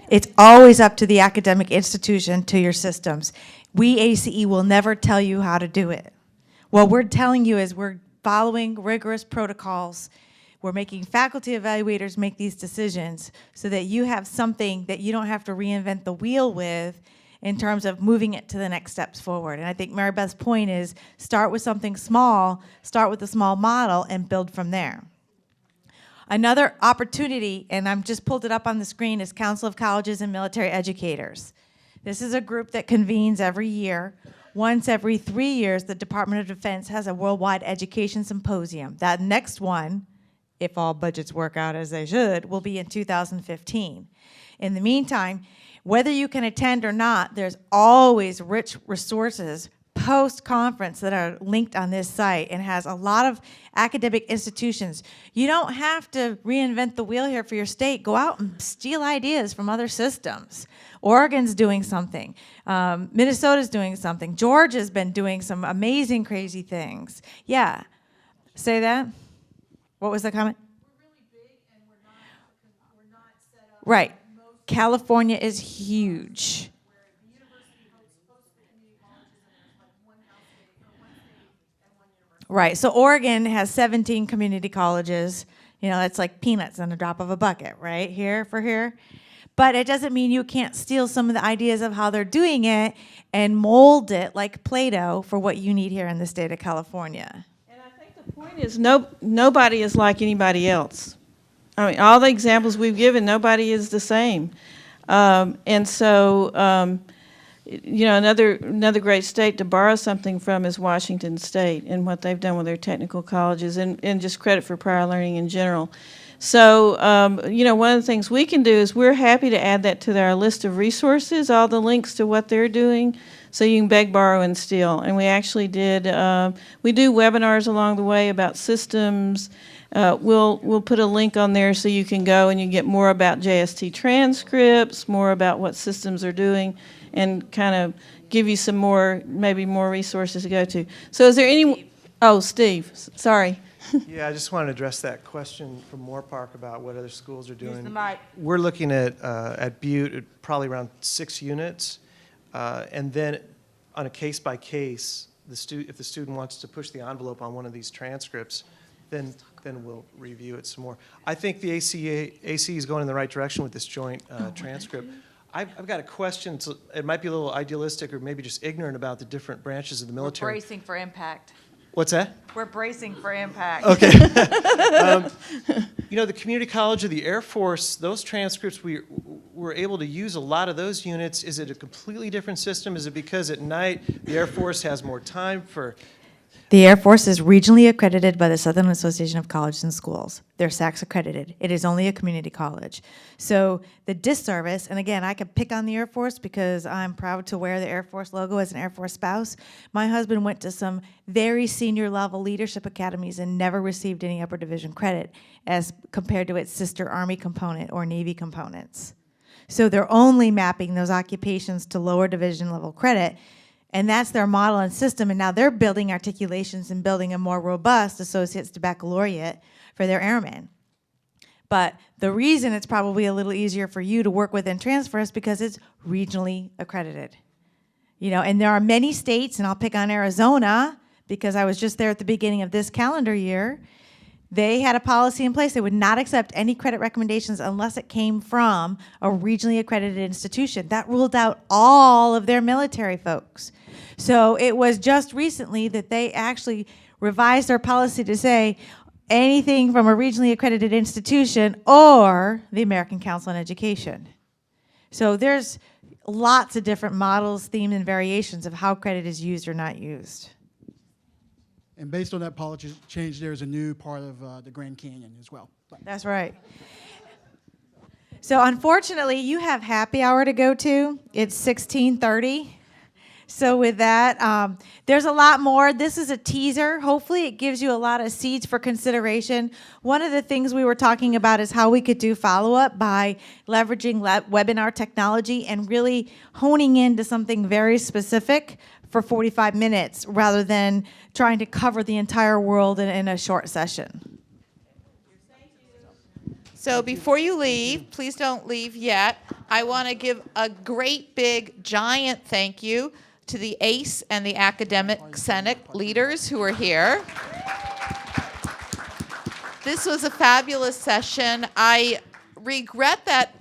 It's always up to the academic institution, to your systems. We, ACE, will never tell you how to do it. What we're telling you is we're following rigorous protocols. We're making faculty evaluators make these decisions so that you have something that you don't have to reinvent the wheel with in terms of moving it to the next steps forward. And I think Mary Beth's point is start with something small, start with a small model, and build from there. Another opportunity, and I've just pulled it up on the screen, is Council of Colleges and Military Educators. This is a group that convenes every year. Once every 3 years, the Department of Defense has a worldwide education symposium. That next one, if all budgets work out as they should, will be in 2015. In the meantime, whether you can attend or not, there's always rich resources post-conference that are linked on this site and has a lot of academic institutions. You don't have to reinvent the wheel here for your state. Go out and steal ideas from other systems. Oregon's doing something. Minnesota's doing something. Georgia's been doing some amazing, crazy things. Yeah. Say that? What was the comment? We're really big and we're not set up. Right. California is huge. Right. So Oregon has 17 community colleges. That's like peanuts in a drop of a bucket, right? Here. But it doesn't mean you can't steal some of the ideas of how they're doing it and mold it like Play-Doh for what you need here in the state of California. The point is, nobody is like anybody else. I mean, all the examples we've given, nobody is the same. And so, you know, another great state to borrow something from is Washington State and what they've done with their technical colleges, and just credit for prior learning in general. So, you know, one of the things we can do is we're happy to add that to our list of resources, all the links to what they're doing, so you can beg, borrow, and steal. And we actually did, we do webinars along the way about systems. We'll put a link on there so you can go and you get more about JST transcripts, more about what systems are doing, and kind of give you some more, maybe more resources to go to. So is there any, oh, Steve, sorry. Yeah, I just wanted to address that question from Moorpark about what other schools are doing. Use the mic. We're looking at Butte at probably around 6 units, and then on a case by case, if the student wants to push the envelope on one of these transcripts, then we'll review it some more. I think the AC is going in the right direction with this joint transcript. I've got a question. So it might be a little idealistic or maybe just ignorant about the different branches of the military. We're bracing for impact. What's that? We're bracing for impact. Okay. You know, the community college of the Air Force, those transcripts, we were able to use a lot of those units. Is it a completely different system? Is it because at night the Air Force has more time for... The Air Force is regionally accredited by the Southern Association of Colleges and Schools. They're SACS accredited. It is only a community college. So the disservice, and again, I could pick on the Air Force because I'm proud to wear the Air Force logo as an Air Force spouse. My husband went to some very senior level leadership academies and never received any upper division credit as compared to its sister Army component or Navy components. So they're only mapping those occupations to lower division level credit. And that's their model and system, and now they're building articulations and building a more robust associate's to baccalaureate for their airmen. But the reason it's probably a little easier for you to work with and transfer is because it's regionally accredited. You know, and there are many states, and I'll pick on Arizona because I was just there at the beginning of this calendar year. They had a policy in place. They would not accept any credit recommendations unless it came from a regionally accredited institution. That ruled out all of their military folks. So it was just recently that they actually revised their policy to say anything from a regionally accredited institution or the American Council on Education. So there's lots of different models, themes, and variations of how credit is used or not used. And based on that policy change, there's a new part of the Grand Canyon as well. That's right. So unfortunately, you have happy hour to go to. It's 16:30. So with that, there's a lot more. This is a teaser. Hopefully it gives you a lot of seeds for consideration. One of the things we were talking about is how we could do follow-up by leveraging webinar technology and really honing into something very specific for 45 minutes rather than trying to cover the entire world in a short session. So before you leave, please don't leave yet. I want to give a great big giant thank you to the ACE and the Academic Senate leaders who are here. This was a fabulous session. I regret that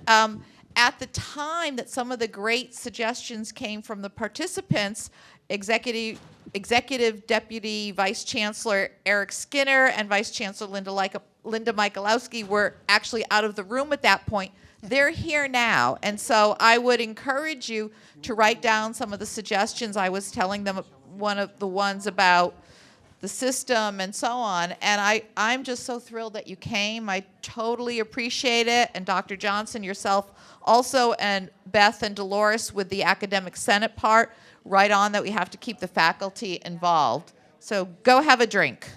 at the time that some of the great suggestions came from the participants, Executive Deputy Vice Chancellor Eric Skinner and Vice Chancellor Linda Michalowski were actually out of the room at that point. They're here now, and so I would encourage you to write down some of the suggestions. I was telling them one of the ones about the system and so on, and I'm just so thrilled that you came. I totally appreciate it, and Dr. Johnson, yourself also, and Beth and Dolores with the Academic Senate part, right on that we have to keep the faculty involved. So go have a drink.